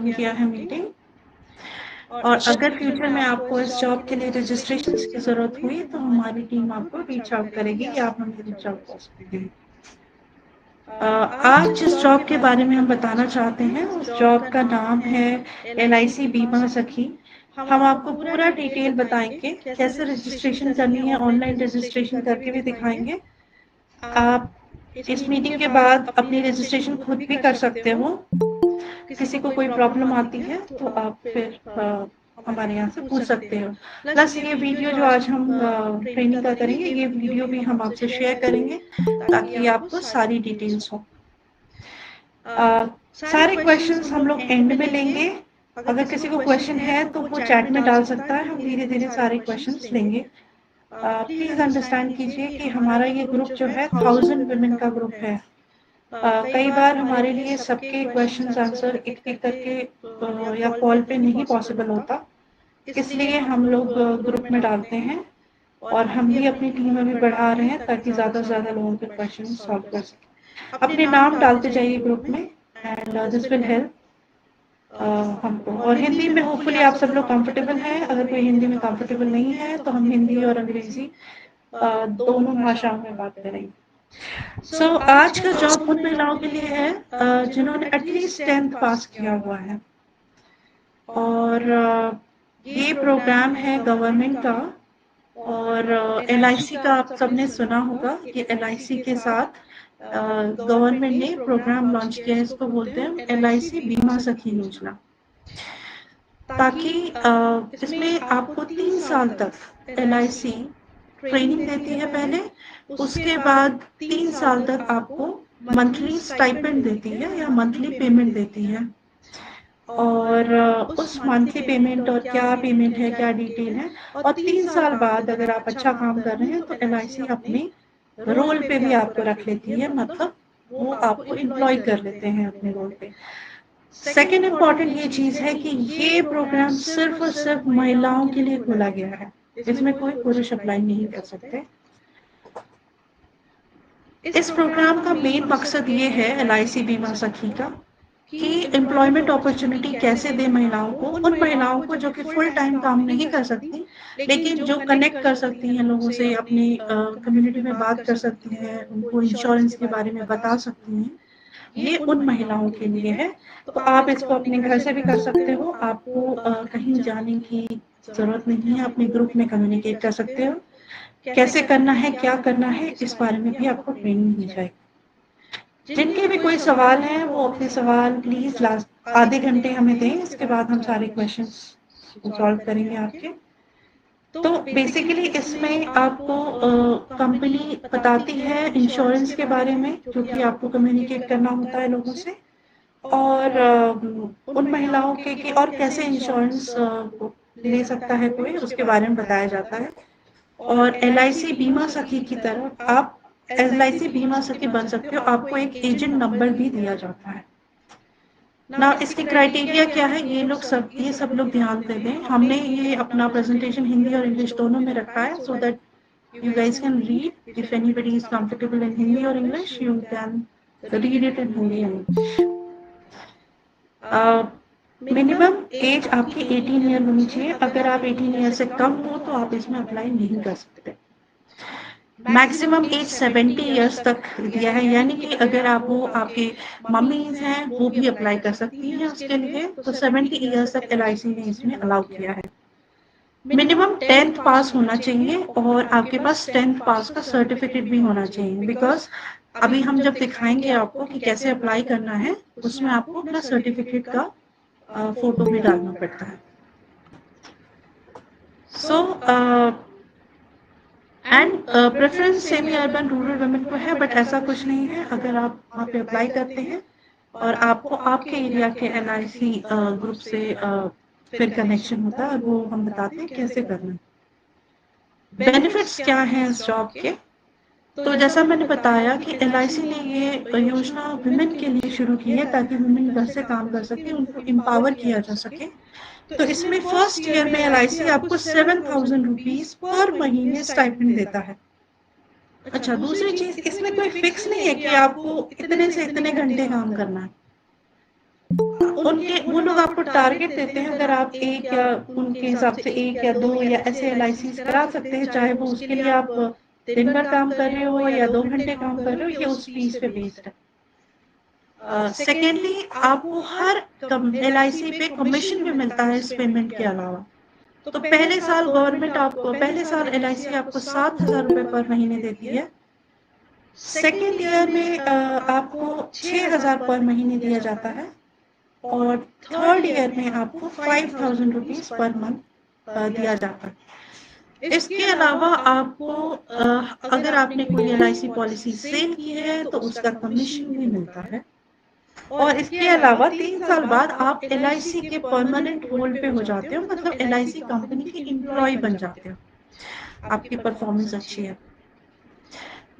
Join किया है meeting. और अगर फ्यूचर में आपको इस जॉब के लिए रजिस्ट्रेशन की ज़रूरत हुई तो हमारी टीम आपको रीच आउट करेगी या आप हमें रीच आउट कर सकते हैं। आज जिस जॉब के बारे में हम बताना चाहते हैं उस जॉब का नाम है LIC बीमा सखी। हम आपको पूरा डिटेल बताएंगे, कैसे रजिस्ट्रेशन करनी है, ऑनलाइन रजिस्ट्रेशन करके भी दिखाएंगे। आप इस मीटिंग के बाद अपनी रजिस्ट्रेशन खुद भी कर सकते हो। किसी को कोई प्रॉब्लम आती है तो आप फिर हमारे यहाँ से पूछ सकते हो। प्लस ये वीडियो जो आज हम ट्रेनिंग का करेंगे, ये वीडियो भी हम आपसे शेयर करेंगे ताकि आपको सारी डिटेल्स हो। सारे क्वेश्चंस हम लोग एंड में लेंगे। अगर किसी को क्वेश्चन है तो वो चैट में डाल सकता है, हम धीरे धीरे सारे क्वेश्चंस लेंगे। प्लीज अंडरस्टैंड कीजिए कि हमारा ये ग्रुप जो है 1000 वुमेन का ग्रुप है। कई बार हमारे लिए सबके क्वेश्चंस आंसर एक एक करके या कॉल पे नहीं पॉसिबल होता, इसलिए हम लोग ग्रुप में डालते हैं और हम भी अपनी टीम में भी बढ़ा रहे हैं ताकि ज़्यादा से ज़्यादा लोगों के क्वेश्चन सॉल्व कर सकें। अपने नाम डालते जाइए ग्रुप में एंड दिस विल हेल्प हमको। और हिंदी में होपफुली आप सब लोग कंफर्टेबल हैं। अगर कोई हिंदी में कंफर्टेबल नहीं है तो हम हिंदी और अंग्रेजी दोनों भाषाओं में बात करेंगे। सो आज का जॉब उन महिलाओं के लिए है जिन्होंने एटलीस्ट 10th पास किया हुआ है। और ये प्रोग्राम है गवर्नमेंट का और LIC का आप सबने सुना होगा कि LIC के साथ गवर्नमेंट ने प्रोग्राम लॉन्च किया है। इसको बोलते हैं LIC बीमा सखी योजना। ताकि इसमें आपको 3 साल तक LIC ट्रेनिंग देती है पहले, उसके बाद 3 साल तक आपको मंथली स्टाइपेंड देती है या मंथली पेमेंट देती है। और उस मंथली पेमेंट और क्या पेमेंट है, क्या डिटेल है, और 3 साल बाद अगर आप अच्छा काम कर रहे हैं तो LIC अपने रोल पे भी आपको रख लेती है, मतलब वो आपको एम्प्लॉय कर लेते हैं अपने रोल पे। सेकेंड इम्पॉर्टेंट ये चीज है कि ये प्रोग्राम सिर्फ और सिर्फ महिलाओं के लिए खोला गया है, इसमें कोई पुरुष अप्लाई नहीं कर सकते। इस प्रोग्राम का मेन मकसद ये है LIC बीमा सखी का कि एम्प्लॉयमेंट अपॉर्चुनिटी कैसे दे महिलाओं को, उन महिलाओं को जो कि फुल टाइम काम नहीं कर सकती लेकिन जो कनेक्ट कर सकती हैं लोगों से, अपनी कम्युनिटी में बात कर सकती हैं, उनको इंश्योरेंस के बारे में बता सकती हैं। ये उन महिलाओं के लिए है। तो आप इसको अपने घर से भी कर सकते हो, आपको कहीं जाने की जरूरत नहीं है, अपने ग्रुप में कम्युनिकेट कर सकते हो। कैसे करना है, क्या करना है, इस बारे में भी आपको ट्रेनिंग दी जाएगी। जिनके भी कोई सवाल हैं वो अपने सवाल प्लीज लास्ट आधे घंटे हमें दें, इसके बाद हम सारे क्वेश्चंस सॉल्व करेंगे आपके। तो बेसिकली इसमें आपको कंपनी बताती है इंश्योरेंस के बारे में, जो कि आपको कम्युनिकेट करना होता है लोगों से, और उन महिलाओं के कि और कैसे इंश्योरेंस ले सकता है कोई, उसके बारे में बताया जाता है। और LIC बीमा सखी की तरफ आप LIC बीमा सखी बन सकते हो, आपको एक एजेंट नंबर भी दिया जाता है ना। इसकी क्राइटेरिया क्या है, ये सब लोग ध्यान दे दें। हमने ये अपना प्रेजेंटेशन हिंदी और इंग्लिश दोनों में रखा है so that you guys can read. If anybody is comfortable in Hindi or English, you can read it in Hindi and English. Minimum age आपकी 18 ईयर होनी चाहिए। अगर आप 18 ईयर से कम हो तो आप इसमें अप्लाई नहीं कर सकते। मैक्सिमम एज 70 ईयर्स तक दिया है, यानी कि अगर आप वो आपके मम्मीज हैं वो भी अप्लाई कर सकती हैं उसके लिए, तो 70 ईयर्स तक LIC ने इसमें अलाउ किया है। मिनिमम 10th पास होना चाहिए और आपके पास 10th पास का सर्टिफिकेट भी होना चाहिए, बिकॉज अभी हम जब दिखाएंगे आपको कि कैसे अप्लाई करना है, उसमें आपको अपना सर्टिफिकेट का फोटो भी डालना पड़ता है। So and preference semi urban rural women को है, बट ऐसा कुछ नहीं है। अगर आप वहाँ पे अप्लाई करते हैं और आपको आपके एरिया के LIC ग्रुप से फिर कनेक्शन होता है और वो हम बताते हैं कैसे करना है। बेनिफिट्स क्या हैं इस जॉब के, तो जैसा मैंने बताया कि LIC ने ये योजना वुमेन के लिए शुरू की है ताकि वुमेन घर से काम कर सके, उनको एम्पावर किया जा सके। तो इसमें फर्स्ट ईयर में LIC आपको 7,000 रुपीज पर महीने स्टाइपेंड देता है। अच्छा, दूसरी चीज, इसमें कोई फिक्स नहीं है कि आपको इतने से इतने घंटे काम करना है। वो लोग आपको टारगेट देते हैं, अगर आप एक या उनके हिसाब से 1 या 2 या ऐसे LIC करा सकते हैं, चाहे वो उसके लिए आप दिन भर काम कर रहे हो या 2 घंटे काम कर रहे हो, ये उस फीस पे बेस्ड है। सेकेंडली आपको हर LIC पे कमीशन भी मिलता है इस पेमेंट के अलावा। तो पहले साल LIC आपको 7,000 रुपए पर महीने देती है। सेकेंड ईयर में आपको 6,000 पर महीने दिया जाता है और थर्ड ईयर में आपको 5,000 रुपीज पर मंथ दिया जाता है। इसके अलावा आपको अगर आपने कोई LIC पॉलिसी सेल की है तो उसका कमीशन भी मिलता है। और इसके अलावा 3 साल बाद आप LIC के परमानेंट होल्ड पे हो जाते हो, मतलब LIC कंपनी के एम्प्लॉय बन जाते हो। आपकी परफॉर्मेंस अच्छी है।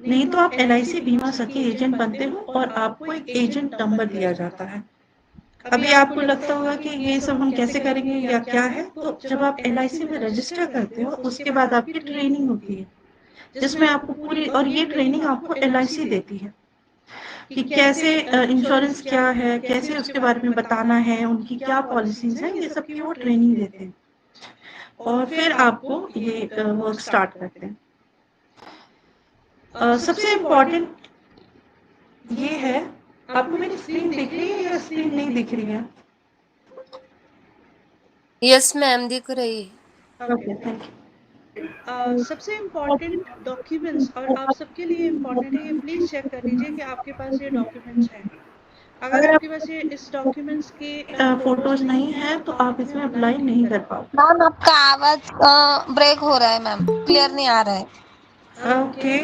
नहीं तो आप LIC बीमा सखी एजेंट बनते हो और आपको एक एजेंट नंबर दिया जाता है। अभी आपको लगता होगा कि ये सब हम कैसे करेंगे या क्या है, तो जब आप LIC में रजिस्टर करते हो उसके बाद आपकी ट्रेनिंग होती है, जिसमें आपको पूरी, और ये ट्रेनिंग आपको LIC देती है कि कैसे इंश्योरेंस क्या है, कैसे उसके बारे में बताना है, उनकी क्या पॉलिसीज हैं, ये सब की वो ट्रेनिंग देते हैं और फिर आपको ये वर्क स्टार्ट करते हैं। सबसे इम्पोर्टेंट ये है, आपको मेरी स्क्रीन दिख रही है या स्क्रीन नहीं दिख रही है? यस मैम, दिख रही है। Okay, thank you. सबसे इम्पोर्टेंट डॉक्यूमेंट्स, और आप सबके लिए इम्पोर्टेंट है, ये प्लीज चेक कर लीजिए कि आपके पास ये डॉक्यूमेंट्स हैं। अगर आपके पास ये इस डॉक्यूमेंट्स के फोटोज नहीं है तो आप इसमें अप्लाई नहीं कर पाओगे। मैम आपका आवाज ब्रेक हो रहा है मैम, क्लियर नहीं आ रहा है। Okay,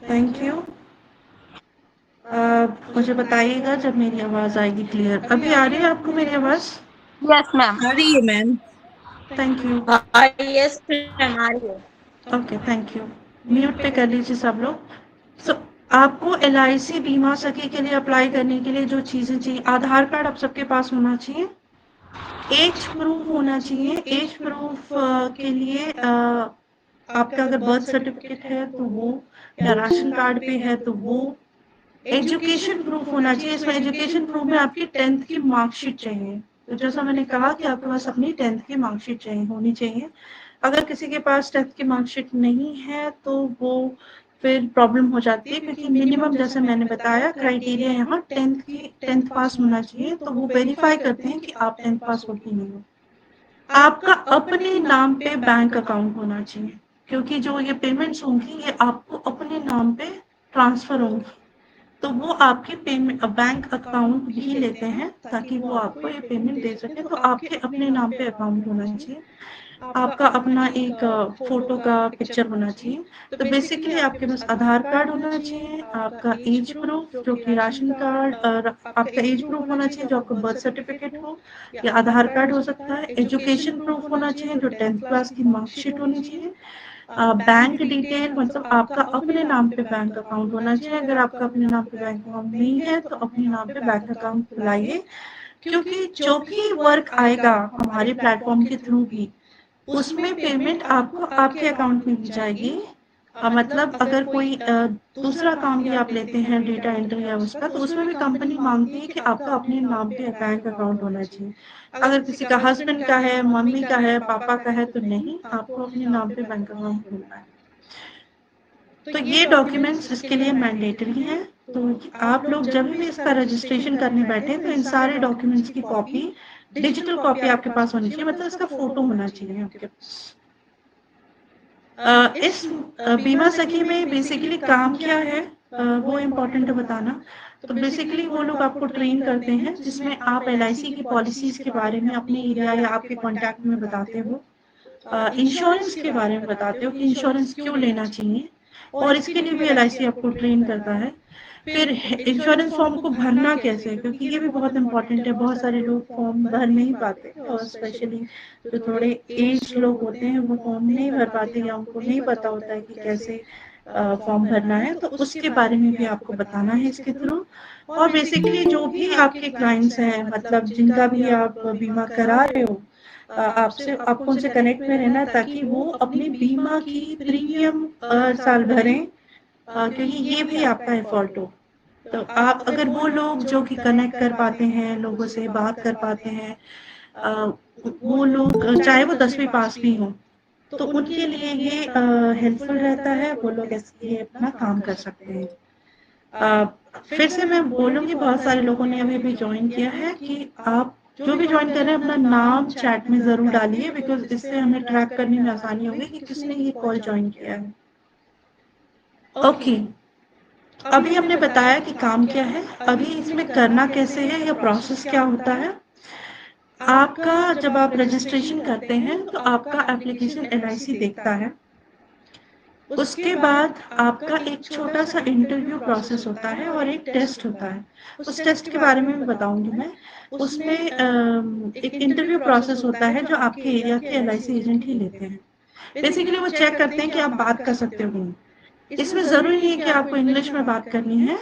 thank you. मुझे बताइएगा जब मेरी आवाज आएगी क्लियर। अभी आ रही है आपको मेरी आवाज? Yes ma'am. आ रही है ma'am. Thank you. Yes ma'am आ रही है। Okay, thank you. म्यूट पे कर लीजिए सब लोग। आपको LIC बीमा सखी के लिए अप्लाई करने के लिए जो चीजें चाहिए, आधार कार्ड आप सबके पास होना चाहिए, एज प्रूफ होना चाहिए। एज प्रूफ के लिए आपका अगर बर्थ सर्टिफिकेट है तो वो, या राशन कार्ड पे है तो वो। एजुकेशन प्रूफ होना चाहिए। इसमें एजुकेशन प्रूफ में आपकी 10th की मार्कशीट चाहिए। तो जैसा मैंने कहा कि आपके पास अपनी 10th की मार्कशीट चाहिए, होनी चाहिए। अगर किसी के पास 10th की मार्कशीट नहीं है तो वो फिर प्रॉब्लम हो जाती है, क्योंकि मिनिमम जैसे मैंने बताया क्राइटेरिया यहाँ 10th पास होना चाहिए। तो वो वेरीफाई करते हैं कि आप 10th पास हो कि नहीं हो। आपका अपने नाम पे बैंक अकाउंट होना चाहिए, क्योंकि जो ये पेमेंट्स होंगी ये आपको अपने नाम पे ट्रांसफर होंगी, तो वो आपके पेमेंट बैंक अकाउंट भी लेते हैं ताकि वो आपको ये पेमेंट दे सके। तो आपके अपने नाम पे अकाउंट होना चाहिए, आपका अपना एक फोटो का पिक्चर होना चाहिए। तो बेसिकली आपके पास आधार कार्ड होना चाहिए, आपका एज प्रूफ जो कि राशन कार्ड, और आपका एज प्रूफ होना चाहिए जो आपका बर्थ सर्टिफिकेट हो या आधार कार्ड हो सकता है। एजुकेशन प्रूफ होना चाहिए जो 10th क्लास की मार्कशीट होनी चाहिए। बैंक डिटेल, मतलब आपका अपने नाम पे बैंक अकाउंट होना चाहिए। अगर आपका अपने नाम पे बैंक अकाउंट नहीं है तो अपने नाम पे बैंक अकाउंट खुलाइए, क्योंकि जो भी वर्क आएगा हमारे प्लेटफॉर्म के थ्रू भी, उसमें पेमेंट आपको आपके अकाउंट में दी जाएगी। मतलब अगर कोई दूसरा काम भी आप लेते हैं, डेटा एंट्री या उसका, तो उसमें भी कंपनी मांगती है कि आपका अपने नाम पे बैंक अकाउंट होना चाहिए। अगर किसी का हस्बैंड का है, मम्मी का है, पापा का है तो नहीं, आपको अपने नाम पे बैंक अकाउंट खोलना है। तो ये डॉक्यूमेंट्स इसके लिए मैंडेटरी हैं। तो आप लोग जब भी इसका रजिस्ट्रेशन करने बैठे तो इन सारे डॉक्यूमेंट्स की कॉपी, डिजिटल कॉपी आपके पास होनी चाहिए, मतलब इसका फोटो होना चाहिए आपके पास। इस बीमा सखी में बेसिकली काम क्या है वो इम्पोर्टेंट है बताना। तो बेसिकली वो लोग आपको ट्रेन करते हैं जिसमें आप LIC की पॉलिसीज के बारे में अपने एरिया या आपके कॉन्टैक्ट में बताते हो, इंश्योरेंस के बारे में बताते हो कि इंश्योरेंस क्यों लेना चाहिए, और इसके लिए भी LIC आपको ट्रेन करता है। फिर इंश्योरेंस फॉर्म को भरना कैसे, क्योंकि ये भी बहुत इंपॉर्टेंट है। बहुत सारे लोग फॉर्म भर नहीं पाते, और स्पेशली जो थोड़े एज लोग होते हैं वो फॉर्म नहीं भर पाते या उनको नहीं पता होता है कि कैसे फॉर्म भरना है। तो उसके बारे में भी आपको बताना है इसके थ्रू। और बेसिकली जो भी आपके क्लाइंट्स हैं, मतलब जिनका भी आप बीमा करा रहे हो, आपको उनसे कनेक्ट में रहना ताकि वो अपनी बीमा की प्रीमियम हर साल भरें, क्योंकि ये भी आपका एफर्ट हो। तो आप अगर वो लोग जो कि कनेक्ट कर पाते हैं, लोगों से बात कर पाते हैं, वो लोग चाहे वो 10वीं पास भी हों, तो उनके लिए ये हेल्पफुल रहता है। वो लोग ये अपना काम कर सकते हैं। फिर से मैं बोलूँगी, बहुत सारे लोगों ने अभी ज्वाइन किया है, कि आप जो भी ज्वाइन कर रहे हैं अपना नाम चैट में ज़रूर डालिए, बिकॉज़ इससे हमें ट्रैक करने में आसानी होगी कि किसने ये कॉल ज्वाइन किया है। ओके, अभी हमने बताया कि काम क्या है, अभी इसमें करना कैसे है या प्रोसेस क्या होता है। आपका जब आप रजिस्ट्रेशन करते हैं तो आपका एप्लीकेशन एलआईसी देखता है। उसके बाद आपका एक छोटा सा इंटरव्यू प्रोसेस होता है और एक टेस्ट होता है। उस टेस्ट के बारे में भी बताऊंगी मैं। उसमें एक इंटरव्यू प्रोसेस होता है जो आपके एरिया के एलआईसी एजेंट ही लेते हैं। बेसिकली वो चेक करते हैं कि आप बात कर सकते हो कि नहीं। इसमें ज़रूरी नहीं है कि आपको इंग्लिश में बात करनी है,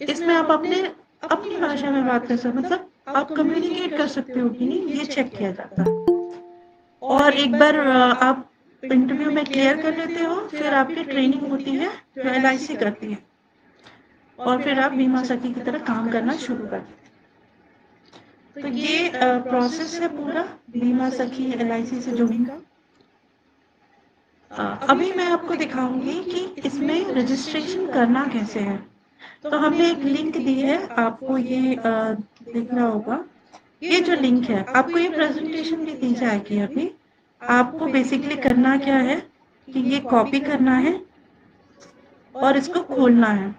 इसमें आप अपने अपनी भाषा में बात कर सकते, मतलब आप कम्युनिकेट कर सकते हो कि नहीं, ये चेक किया जाता है। और एक बार आप इंटरव्यू में क्लियर कर लेते हो, फिर आपकी ट्रेनिंग होती है जो एलआईसी करती है, और फिर आप बीमा सखी की तरह काम करना शुरू कर देते हैं। तो ये प्रोसेस है पूरा बीमा सखी एलआईसी से जुड़ने का। अभी मैं आपको दिखाऊंगी कि इसमें रजिस्ट्रेशन करना कैसे है। तो हमने एक लिंक दी है, आपको ये देखना होगा। ये जो लिंक है, आपको ये प्रेजेंटेशन भी दी जाएगी अभी। आपको बेसिकली करना क्या है कि ये कॉपी करना है और इसको खोलना है।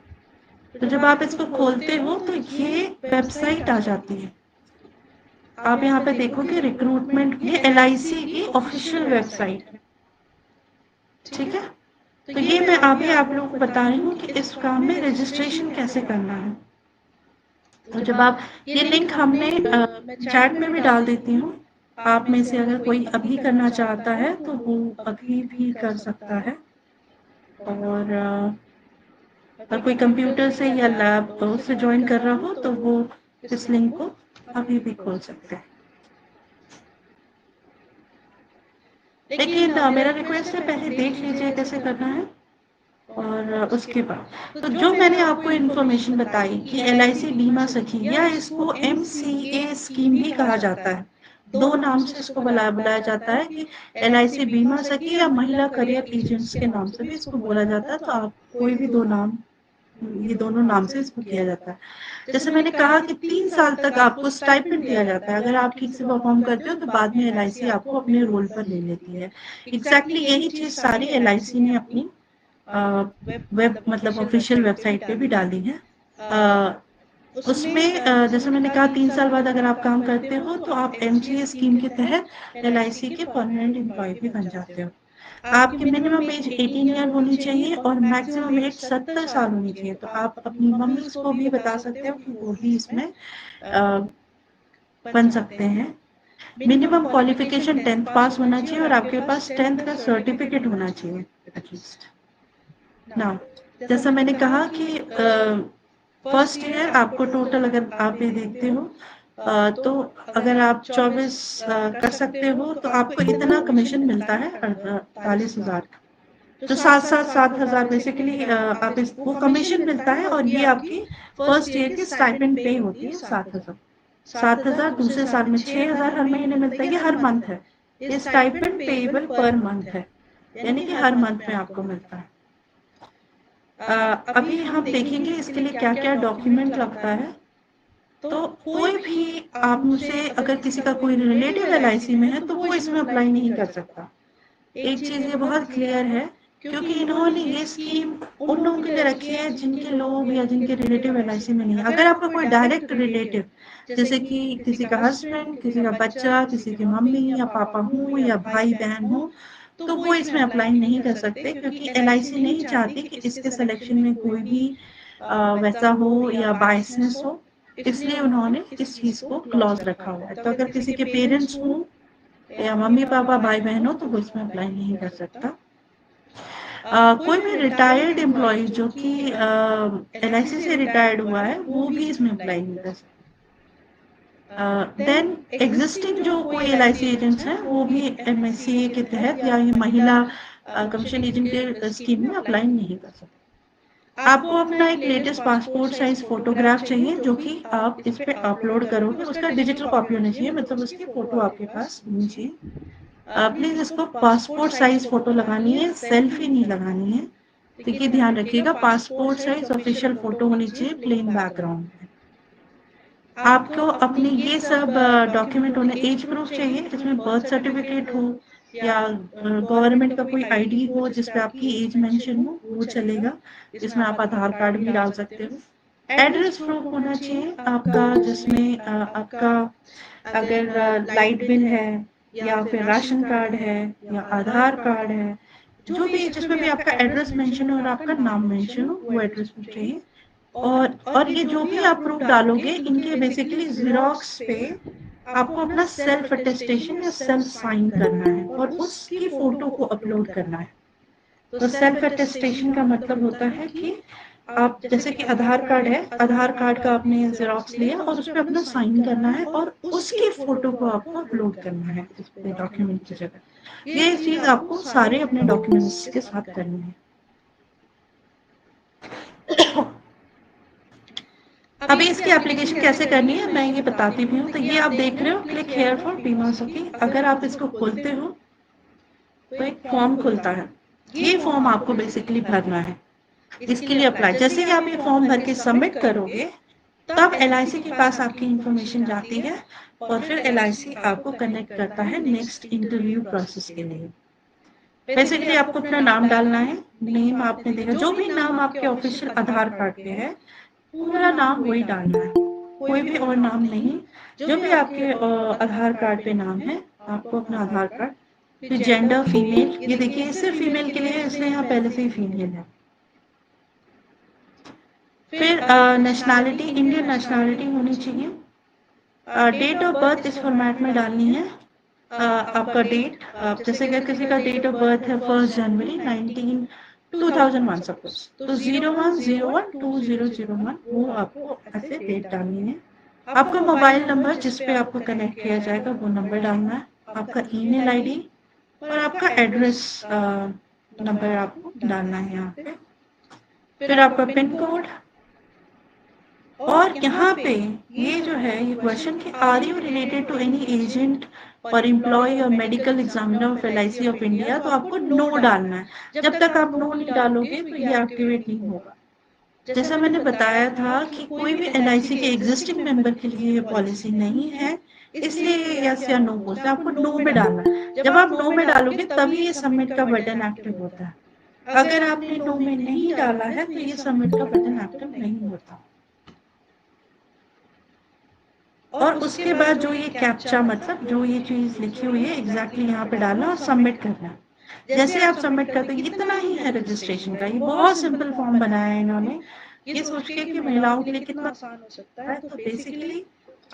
तो जब आप इसको खोलते हो तो ये वेबसाइट आ जाती है। आप यहाँ पे देखोगे रिक्रूटमेंट, ये एलआईसी की ऑफिशियल वेबसाइट है, ठीक है। तो ये मैं अभी आप लोगों को बता रही हूँ कि इस काम में रजिस्ट्रेशन कैसे करना है। तो जब आप, ये लिंक हमने चैट में भी डाल देती हूँ, आप में से अगर कोई अभी करना चाहता है तो वो अभी भी कर सकता है। और अगर कोई कंप्यूटर से या लैब से ज्वाइन कर रहा हो तो वो इस लिंक को अभी भी खोल सकते हैं। लेकिन मेरा रिक्वेस्ट है, पहले देख लीजिए कैसे करना है और उसके बाद। तो जो मैंने आपको इन्फॉर्मेशन बताई कि एलआईसी बीमा सखी, या इसको एमसीए स्कीम भी कहा जाता है, दो नाम से इसको बुलाया जाता है कि एलआईसी बीमा सखी या महिला करियर एजेंट्स के नाम से भी इसको बोला जाता है। तो आप कोई भी दो नाम, ये दोनों नाम से इसको किया जाता है। जैसे मैंने कहा कि 3 साल तक आपको स्टाइपेंड दिया जाता है। अगर आप ठीक से परफॉर्म करते हो तो बाद में एलआईसी आपको अपने रोल पर ले लेती है। एग्जैक्टली यही चीज सारी एलआईसी ने अपनी वेब मतलब ऑफिशियल वेबसाइट पे भी डाली है। उसमें जैसे मैंने कहा 3 साल बाद अगर आप काम करते हो तो आप एमजीए स्कीम के तहत एलआईसी के परमानेंट एम्प्लॉय भी बन जाते हो। आपकी मिनिमम एज 18 ईयर होनी चाहिए और मैक्सिमम एज 70 साल होनी चाहिए। तो आप अपनी मम्मी को भी बता सकते हो कि वो भी इसमें बन सकते हैं। मिनिमम क्वालिफिकेशन 10th पास होना चाहिए और आपके पास 10th का सर्टिफिकेट होना चाहिए एटलीस्ट। ना, जैसा मैंने कहा कि फर्स्ट ईयर आपको टोटल, अगर आप ये देखते हो तो अगर आप 24 कर सकते हो तो आपको इतना कमीशन मिलता है 48,000 का। तो 7,000 बेसिकली आप वो कमीशन मिलता है और ये आपकी फर्स्ट ईयर की स्टाइपेंड पे होती है 7,000। 7,000 दूसरे साल में 6,000 हर महीने मिलता है, ये हर मंथ है। ये स्टाइपेंड पेएबल पर मंथ है, यानी कि हर मंथ में आपको मिलता है। अभी हम देखेंगे इसके लिए क्या क्या डॉक्यूमेंट लगता है। तो कोई भी आप मुझसे, अगर किसी का कोई रिलेटिव एलआईसी में है तो वो इसमें अप्लाई नहीं कर सकता। एक चीज ये बहुत क्लियर है, क्योंकि इन्होंने ये स्कीम उन लोगों के लिए रखी है जिनके लोग या जिनके रिलेटिव एलआईसी में नहीं है। अगर आपका कोई डायरेक्ट रिलेटिव, जैसे कि किसी का हस्बैंड, किसी का बच्चा, किसी की मम्मी या पापा हो या भाई बहन हो, तो वो इसमें अप्लाई नहीं कर सकते, क्योंकि एलआईसी नहीं चाहती कि इसके सिलेक्शन में कोई भी वैसा हो या बायसनेस हो, इसलिए उन्होंने इस चीज को क्लॉज रखा हुआ है। तो अगर किसी के पेरेंट्स हो या मम्मी पापा भाई बहन हो तो वो इसमें अप्लाई नहीं कर सकता। कोई भी रिटायर्ड एम्प्लॉय जो कि एलआईसी से रिटायर्ड हुआ है वो भी इसमें अप्लाई नहीं कर सकता। देन एग्जिस्टिंग जो कोई एलआईसी एजेंट्स हैं वो भी एमएससीए के तहत या ये महिला कमीशन एजेंट के स्कीम में अप्लाई नहीं कर सकते। आपको अपना एक लेटेस्ट पासपोर्ट साइज फोटोग्राफ चाहिए जो कि आप इस पे अपलोड करोगे। उसका डिजिटल कॉपी होनी चाहिए, मतलब उसकी फोटो आपके पास होनी चाहिए। प्लीज इसको पासपोर्ट साइज फोटो लगानी है, सेल्फी नहीं लगानी है। देखिए ध्यान रखिएगा, पासपोर्ट साइज ऑफिशियल फोटो होनी चाहिए प्लेन बैकग्राउंड में। आपको अपने ये सब डॉक्यूमेंट होने, एज प्रूफ चाहिए जिसमें बर्थ सर्टिफिकेट हो या गवर्नमेंट का कोई आईडी हो जिसपे आपकी एज मेंशन हो, वो चलेगा। इसमें आप आधार कार्ड भी डाल सकते हो। एड्रेस प्रूफ होना चाहिए आपका, जिसमें आपका अगर लाइट बिल है या फिर राशन कार्ड है या आधार कार्ड है, जो भी जिसमें भी आपका एड्रेस मेंशन हो और आपका नाम मेंशन हो, वो एड्रेस प्रूफ चाहिए। और ये जो भी आप प्रूफ डालोगे, इनके बेसिकली ज़ेरॉक्स पे आपको अपना सेल्फ अटेस्टेशन या सेल्फ साइन करना है और उसकी फोटो को अपलोड करना है। तो सेल्फ अटेस्टेशन का मतलब होता है कि आप जैसे कि आधार कार्ड है, आधार कार्ड का आपने ज़ेरॉक्स लिया और उस पे अपना साइन करना है और उसकी फोटो को आपको अपलोड करना है इस पे डॉक्यूमेंट की जगह। ये चीज आपको सारे अपने डॉक्यूमेंट्स के साथ करनी है। अभी इसकी एप्लीकेशन कैसे करनी है मैं ये बताती भी हूँ। तो ये आप देख रहे हो, क्लिक हेयर फॉर बीमा सखी। अगर आप इसको खोलते हो तो एक फॉर्म खुलता है। ये फॉर्म आपको बेसिकली भरना है। इसके लिए अप्लाई, जैसे ही आप ये फॉर्म भर के सबमिट करोगे तब LIC के पास आपकी इंफॉर्मेशन जाती है और फिर LIC आपको कनेक्ट करता है नेक्स्ट इंटरव्यू प्रोसेस के लिए। बेसिकली आपको अपना नाम डालना है, नेम आपने देखा जो भी नाम आपके ऑफिशियल आधार कार्ड पे है पूरा नाम वही डालना है, कोई भी और नाम नहीं। जो भी आपके आधार कार्ड पे नाम है आपको अपना आधार कार्ड, फिर जेंडर फीमेल, ये देखिए सिर्फ फीमेल के लिए है इसलिए यहाँ पहले से ही फीमेल है। फिर नेशनैलिटी, इंडियन नेशनैलिटी होनी चाहिए। डेट ऑफ बर्थ इस फॉर्मेट में डालनी है। आपका डेट, जैसे कि किसी का डेट ऑफ बर्थ है 1 जनवरी 2001 सपोज, तो 01/01/2001 वो आपको ऐसे डेट डालनी है। आपका मोबाइल नंबर जिस पे आपको कनेक्ट किया जाएगा वो नंबर डालना है, आपका ईमेल आईडी और आपका एड्रेस नंबर आपको डालना है यहाँ पे। फिर आपका पिन कोड। और यहाँ पे ये जो है ये क्वेश्चन कि are you related to any agent or employee or medical examiner of LIC of India, तो आपको नो डालना है। जब तक आप नो नहीं डालोगे तो ये एक्टिवेट नहीं होगा। जैसा मैंने बताया था कि कोई भी LIC के एग्जिस्टिंग मेंबर के लिए ये पॉलिसी नहीं है, इसलिए यस या नो बोलते हैं, आपको नो में डालना है। जब आप नो में डालोगे तभी ये सबमिट का बटन एक्टिव होता है। अगर आपने नो में नहीं डाला है तो ये सबमिट का बटन एक्टिव नहीं होता। और उसके बाद जो ये कैप्चा, मतलब जो ये चीज लिखी हुई है एग्जैक्टली यहाँ पे डालना और सबमिट करना। जैसे आप सबमिट करते हैं, इतना ही है रजिस्ट्रेशन का। ये बहुत सिंपल फॉर्म बनाया है इन्होंने, ये सोच के कि महिलाओं के लिए कितना आसान हो सकता है। तो बेसिकली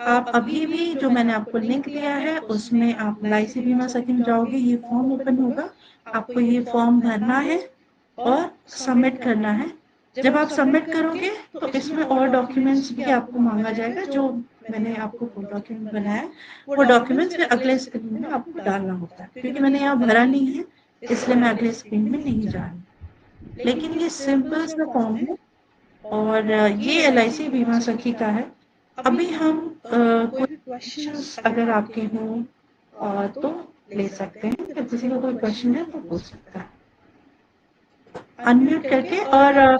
आप अभी भी जो मैंने आपको लिंक दिया है उसमें आप LIC बीमा सखी में जाओगे, ये फॉर्म ओपन होगा, आपको ये फॉर्म भरना है और सबमिट करना है। जब आप सबमिट करोगे तो इसमें और डॉक्यूमेंट्स भी आपको मांगा जाएगा, जो मैंने आपको डॉक्यूमेंट बनाया वो डॉक्यूमेंट्स फिर अगले स्क्रीन में आपको डालना होता है। क्योंकि मैंने यहाँ भरा नहीं है इसलिए मैं अगले स्क्रीन में नहीं जा रही। लेकिन ये सिंपल सा फॉर्म है और ये LIC बीमा सखी का है। अभी हम कोई भी क्वेश्चंस अगर आपके हों तो ले सकते हैं। अगर किसी का कोई क्वेश्चन है तो पूछ सकता है अनम्यूट करके। और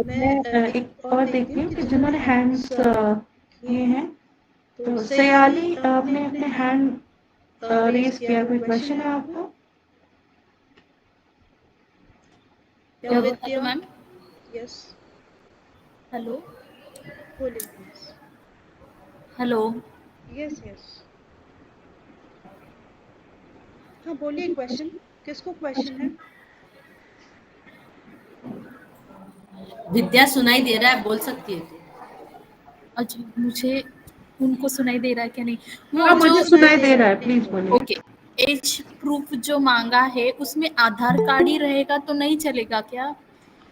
मैं एक और देखती हूँ कि जिन्होंने हैंड्स किए हैं, तो सयाली आपने अपने हैंड रेज किया, कोई क्वेश्चन है आपको? Hello ma'am. यस, हेलो बोलिए प्लीज। हेलो। यस यस, हाँ बोलिए। क्वेश्चन किसको क्वेश्चन है? विद्या सुनाई दे रहा है, बोल सकती है तू। अच्छा, मुझे उनको सुनाई दे रहा है क्या नहीं? हाँ, मुझे सुनाई दे रहा है, प्लीज बोलिए। ओके, एज प्रूफ जो मांगा है उसमें आधार कार्ड ही रहेगा तो नहीं चलेगा क्या?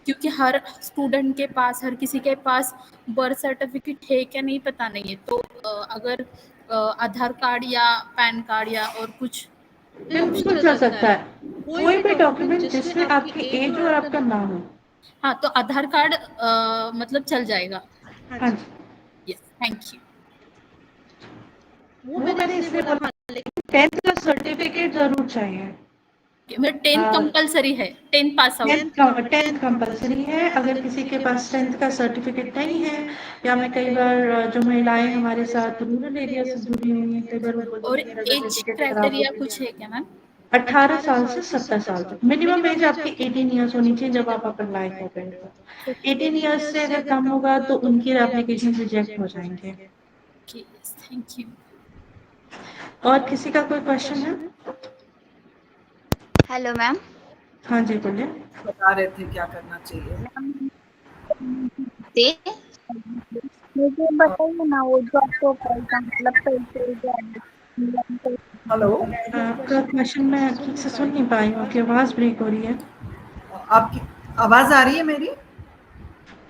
क्योंकि हर स्टूडेंट के पास, हर किसी के पास बर्थ सर्टिफिकेट है क्या नहीं पता नहीं है। तो अगर आधार कार्ड या पैन कार्ड या और कुछ बिल्कुल चल सकता है, कोई भी डॉक्यूमेंट जिसमें आपकी एज और आपका नाम हो। हाँ, तो आधार कार्ड मतलब चल जाएगा। हाँ जी, यस, थैंक यू। वो मैंने इसलिए बोला 10th का सर्टिफिकेट जरूर चाहिए। मतलब 10 कंपलसरी है, 10 पास आउट। 10th कंपलसरी है। अगर किसी के पास 10th का सर्टिफिकेट नहीं है, या मैं कई बार जो महिलाएं हमारे साथ रूरल एरिया से जुड़ी हुई हैं, कई बार वो बोलती और हैं मेरा एज सर्टिफिकेट खराब हो क्राइटेरिया गया। कुछ है क्या मैम? 18 साल से 70 साल तक मिनिमम एज आपकी 18 ईयर्स होनी चाहिए जब आप अपन लायक हो गए तो। 18 ईयर्स से अगर कम होगा तो उनके एप्लीकेशन रिजेक्ट हो जाएंगे। Thank you. और किसी का कोई क्वेश्चन है? Hello ma'am. हाँ जी बोलिए। बता रहे थे क्या करना चाहिए। दे मुझे बताइए ना वो जो आपको पैसा मतलब पैसे हेलो, आपका क्वेश्चन मैं ठीक से सुन नहीं पाई हूँ, आपकी आवाज ब्रेक हो रही है। आपकी आवाज आ रही है मेरी?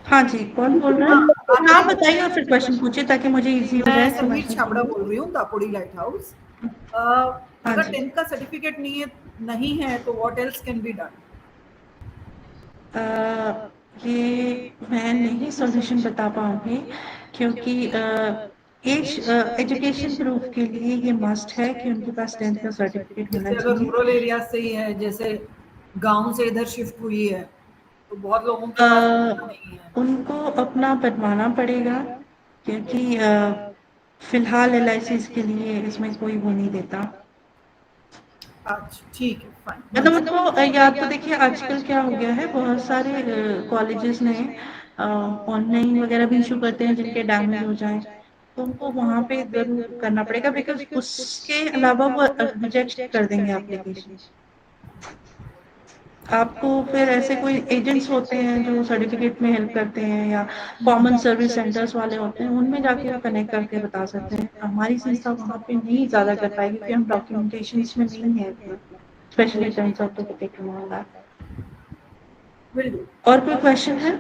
हाँ जी, कौन बोल रहा है? नाम बताइए और फिर क्वेश्चन पूछिए ताकि मुझे इजी हो मैं जाए समीर समझने छाबड़ा में। बोल रही हूँ, दापोड़ी लाइट हाउस। हाँ अगर जी। 10th का सर्टिफिकेट नहीं है तो what else can be done? ये मैं नहीं सॉल्यूशन बता पाऊंगी, क्योंकि एज एजुकेशन प्रूफ के लिए ये मस्ट है कि उनके पास 10th का सर्टिफिकेट होना जैसे अगर चाहिए। रूरल एरिया से ही है, जैसे गांव से इधर शिफ्ट हुई है, तो बहुत लोगों के पास नहीं है। उनको अपना बनवाना पड़ेगा, क्योंकि फिलहाल LIC के लिए इसमें कोई वो नहीं देता। अच्छा ठीक है, फाइन। मतलब उनको या तो देखिए आजकल क्या हो गया है, बहुत सारे कॉलेजेस ने ऑनलाइन वगैरह भी इशू करते हैं जिनके डैमेज हो जाए, तो उनको वहाँ पे जरूर करना पड़ेगा, बिकॉज उसके अलावा वो रिजेक्ट कर देंगे एप्लीकेशन। आपको फिर ऐसे कोई एजेंट्स होते हैं जो सर्टिफिकेट में हेल्प करते हैं, या कॉमन सर्विस सेंटर्स वाले होते हैं, उनमें जाके वो कनेक्ट करके बता सकते हैं। हमारी संस्था वहाँ पे नहीं ज़्यादा कर पाएगी क्योंकि हम डॉक्यूमेंटेशन में नहीं है इतना, स्पेशली टर्म्स ऑफ द। और कोई क्वेश्चन है?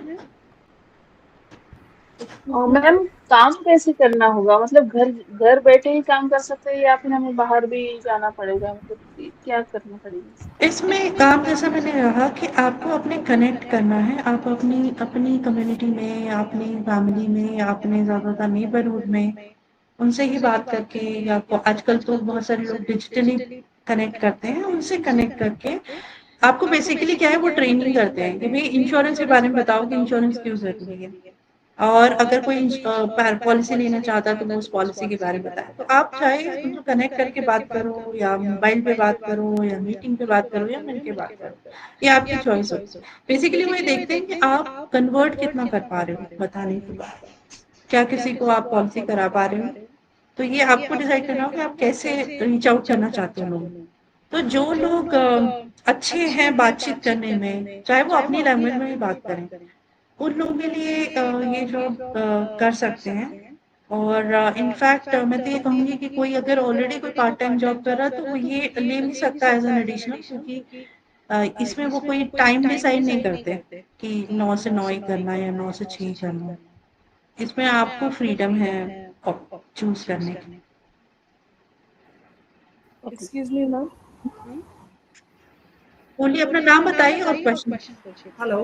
और मैम काम कैसे करना होगा, मतलब घर घर बैठे ही काम कर सकते हैं या फिर हमें बाहर भी जाना पड़ेगा, मतलब क्या करना पड़ेगा? इसमें काम जैसा मैंने कहा कि आपको अपने कनेक्ट करना है, आप अपनी अपनी कम्युनिटी में या अपनी फैमिली में या अपने ज़्यादातर नेबरहुड में उनसे ही बात करके, या आजकल तो बहुत सारे लोग डिजिटली कनेक्ट करते हैं, उनसे कनेक्ट करके आपको बेसिकली क्या है वो ट्रेनिंग करते हैं कि भाई इंश्योरेंस के बारे में बताओ कि इंश्योरेंस क्यों जरूरी है, और अगर कोई पॉलिसी लेना चाहता है तो वो उस पॉलिसी के बारे में बताए। तो आप चाहे उनको कनेक्ट करके बात करो, या मोबाइल पे बात करो, या मीटिंग पे बात करो, या मिलके बात करो, ये आपकी चॉइस होती है। बेसिकली वो ये देखते हैं कि आप कन्वर्ट कितना कर पा रहे हो बताने के बाद, क्या किसी को आप पॉलिसी करा पा रहे हो। तो ये आपको डिसाइड करना हो कि आप कैसे रीच आउट करना चाहते हो लोगों। तो जो लोग अच्छे हैं बातचीत करने में, चाहे वो अपनी लैंग्वेज में ही बात करें, उन लोगों के लिए ये जॉब कर सकते हैं। और इनफैक्ट मैं तो ये कहूँगी कि कोई अगर ऑलरेडी कोई पार्ट टाइम जॉब कर रहा है तो वो ये ले भी सकता है एज एन एडिशनल, क्योंकि इसमें वो कोई टाइम डिसाइड नहीं करते कि 9 से 9 ही करना है या 9 से 6 ही करना है। इसमें आपको फ्रीडम है चूज करने की। Excuse me ma'am. बोलिए, अपना नाम बताइए और क्वेश्चन। हेलो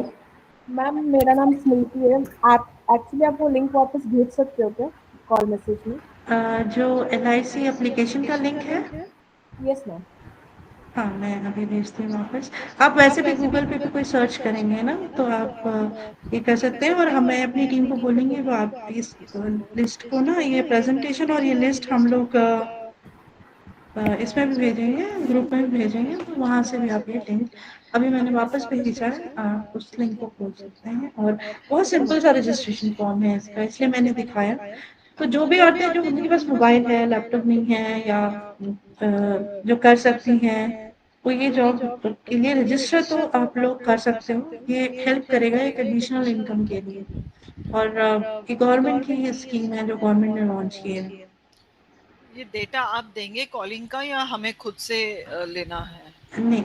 मैम मेरा नाम स्मृति है। आप एक्चुअली आप वो लिंक वापस भेज सकते हो क्या कॉल मैसेज में? जो LIC एप्लीकेशन का लिंक है, यस मैम। हाँ मैं अभी भेजती हूँ वापस। आप वैसे भी गूगल पे भी कोई सर्च करेंगे ना तो आप ये कर सकते हैं, और हमें अपनी टीम को बोलेंगे वो आप इस लिस्ट को ना, ये प्रेजेंटेशन और ये लिस्ट हम लोग इसमें भी भेजेंगे, ग्रुप में भी भेजेंगे, तो वहाँ से भी आप ये लिंक अभी मैंने वापस भेजा है, आप उस लिंक को खोल सकते हैं। और बहुत सिंपल सा रजिस्ट्रेशन फॉर्म है इसका, इसलिए मैंने दिखाया। तो जो भी औरतें जो उनके पास मोबाइल है, लैपटॉप नहीं है, या जो कर सकती हैं, वो ये जॉब के लिए रजिस्टर तो आप लोग कर सकते हो। ये हेल्प करेगा एक एडिशनल इनकम के लिए, और ये गवर्नमेंट की ये स्कीम है जो गवर्नमेंट ने लॉन्च की है। ये डेटा आप देंगे कॉलिंग का या हमें खुद से लेना है? नहीं,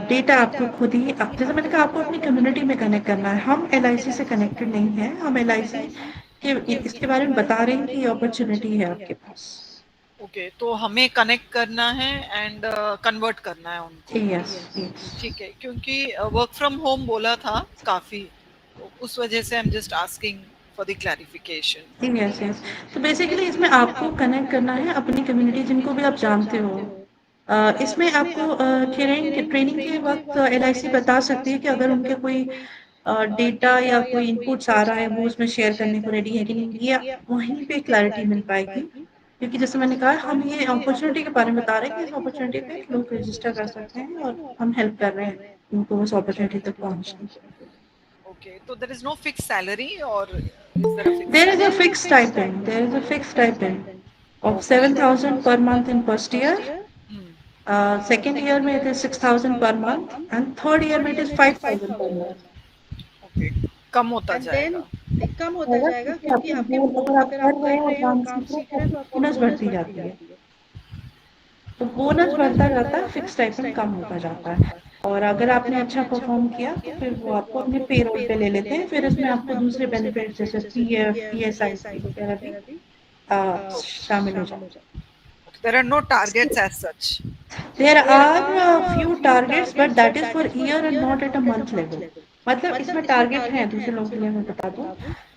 डेटा आपको खुद ही, जैसे मैंने कहा, आपको अपनी कम्युनिटी में कनेक्ट करना है। हम LIC से कनेक्टेड नहीं है, हम LIC के इसके बारे में बता रहे हैं कि ये अपॉर्चुनिटी है आपके पास। ओके, तो हमें कनेक्ट करना है एंड कन्वर्ट करना है उनको। यस यस, ठीक है, क्योंकि वर्क फ्रॉम होम बोला था काफी, तो उस वजह से I am just asking for the clarification. Yes yes. तो बेसिकली इसमें आपको कनेक्ट करना है अपनी कम्युनिटी जिनको भी आप जानते हो, इसमें आपको ट्रेनिंग के वक़्त एलआईसी बता सकती है कि अगर उनके कोई डेटा या कोई इनपुट्स आ रहा है, वो उसमें शेयर करने को रेडी है कि नहीं, ये वहीं पे क्लैरिटी मिल पाएगी। क्योंकि जैसे मैंने कहा, हम ये अपॉर्च्युनिटी के बारे में बता रहे हैं कि इस अपॉर्च्युनिटी पे लोग रजिस्टर कर सकते हैं और हम हेल्प कर रहे हैं उनको उस अपॉर्च्युनिटी तक पहुँचने की। Okay, so there is no fixed salary, or is there a fixed There is a salary? fixed stipend. There is a fixed stipend of 7,000 per month in first year. Hmm. Second year में it is 6,000 per month and third year में it is 5,000 per month. Okay, कम होता and जाएगा। Then come होता जाएगा क्योंकि आपके अगर आप कर रहे हैं और काम सीख रहे हैं तो आपकी बोनस बोनस बढ़ती बढ़ती जाती है। जाती है। तो बोनस बढ़ता जाता है, फिक्स स्टाइपेंड कम होता जाता है। और अगर आपने अच्छा परफॉर्म किया तो फिर वो आपको अपने पेरोल पे ले लेते हैं। फिर इसमें आपको दूसरे बेनिफिट जैसे पीएफ, ईएसआईसी वगैरह भी शामिल हो जाते हैं। There are no targets as such. There are a few targets, but that is for year and not at a month level. मतलब इसमें टारगेट है, दूसरे लोगों के लिए मैं बता दूं,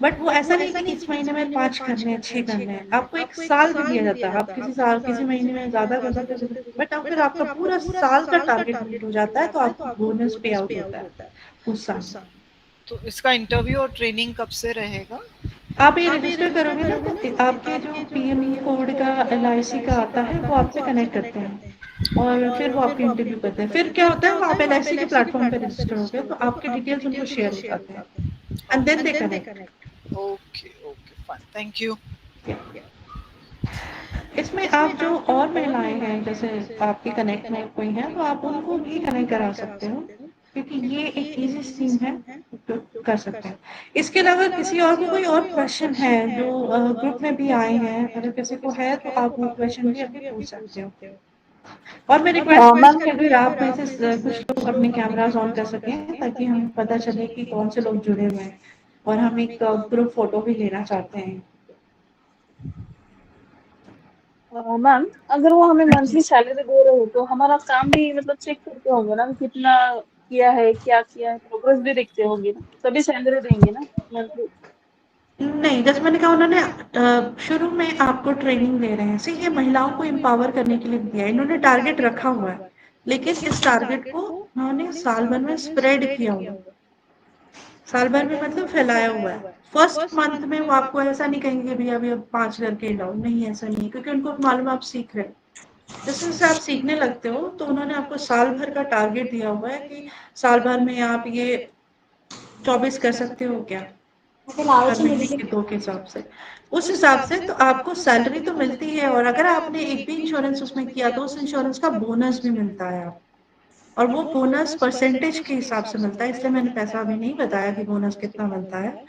बट वो ऐसा नहीं कि इस महीने में 5 करने हैं, 6 करने हैं। आपको एक साल भी दिया जाता है। आप किसी महीने में ज्यादा कर सकते हो, बट अगर आपका पूरा साल का टारगेट मीट हो जाता है तो आपको बोनस पे आउट होता है उस साल। तो इसका इंटरव्यू और ट्रेनिंग कब से रहेगा? आप ये रजिस्टर करोगे ना तो आपके जो पीएमई कोड का एलआईसी का आता है वो आपसे कनेक्ट करते हैं और फिर वो आपके इंटरव्यू करते हैं। फिर क्या होता है, वो आप एलआईसी के प्लेटफॉर्म पे रजिस्टर हो गए तो आपके डिटेल्स उनको शेयर हो जाते हैं and then they connect. Okay okay fine, thank you. इसमें आप जो और महिलाएं हैं जैसे आपके कनेक्ट में कोई है तो आप उनको भी कनेक्ट करा सकते हो, क्योंकि ये एक इजी स्कीम है जो कर सकते हैं। इसके अलावा किसी और को कोई और क्वेश्चन है जो ग्रुप में भी आए हैं, अगर किसी को है तो आप वो क्वेश्चन भी अभी पूछ सकते हो। और मैं रिक्वेस्ट मैम करूंगी आप में से कुछ लोग अपने कैमरास ऑन कर सकें ताकि हमें पता चले कि कौन से लोग जुड़े हुए हैं, और हम एक ग्रुप फोटो भी लेना चाहते हैं। मैम अगर वो हमें मंथली सैलरी दे रहे हो तो हमारा काम भी मतलब चेक करते होंगे ना, कितना किया है, क्या किया है, प्रोग्रेस भी देखते होंगे ना, तभी सैलरी देंगे ना मंथली। नहीं, जैसे मैंने कहा उन्होंने शुरू में आपको ट्रेनिंग दे रहे हैं, से ये महिलाओं को एम्पावर करने के लिए दिया है। इन्होंने टारगेट रखा हुआ है, लेकिन इस टारगेट को उन्होंने साल भर में स्प्रेड किया हुआ। साल भर में मतलब फैलाया हुआ है। फर्स्ट मंथ में वो आपको ऐसा नहीं कहेंगे कि भैया अभी अब 5 करके लाओ, नहीं ऐसा नहीं है, क्योंकि उनको मालूम है आप सीख रहे हो। जैसे जैसे आप सीखने लगते हो तो उन्होंने आपको साल भर का टारगेट दिया हुआ है कि साल भर में आप ये 24 कर सकते हो क्या, हर महीने के 2 के हिसाब से। उस हिसाब से तो आपको सैलरी तो मिलती है, और अगर आपने एक भी इंश्योरेंस उसमें किया तो उस इंश्योरेंस का बोनस भी मिलता है आप, और वो बोनस परसेंटेज के हिसाब से मिलता है। इसलिए मैंने पैसा अभी नहीं बताया कि बोनस कितना मिलता है।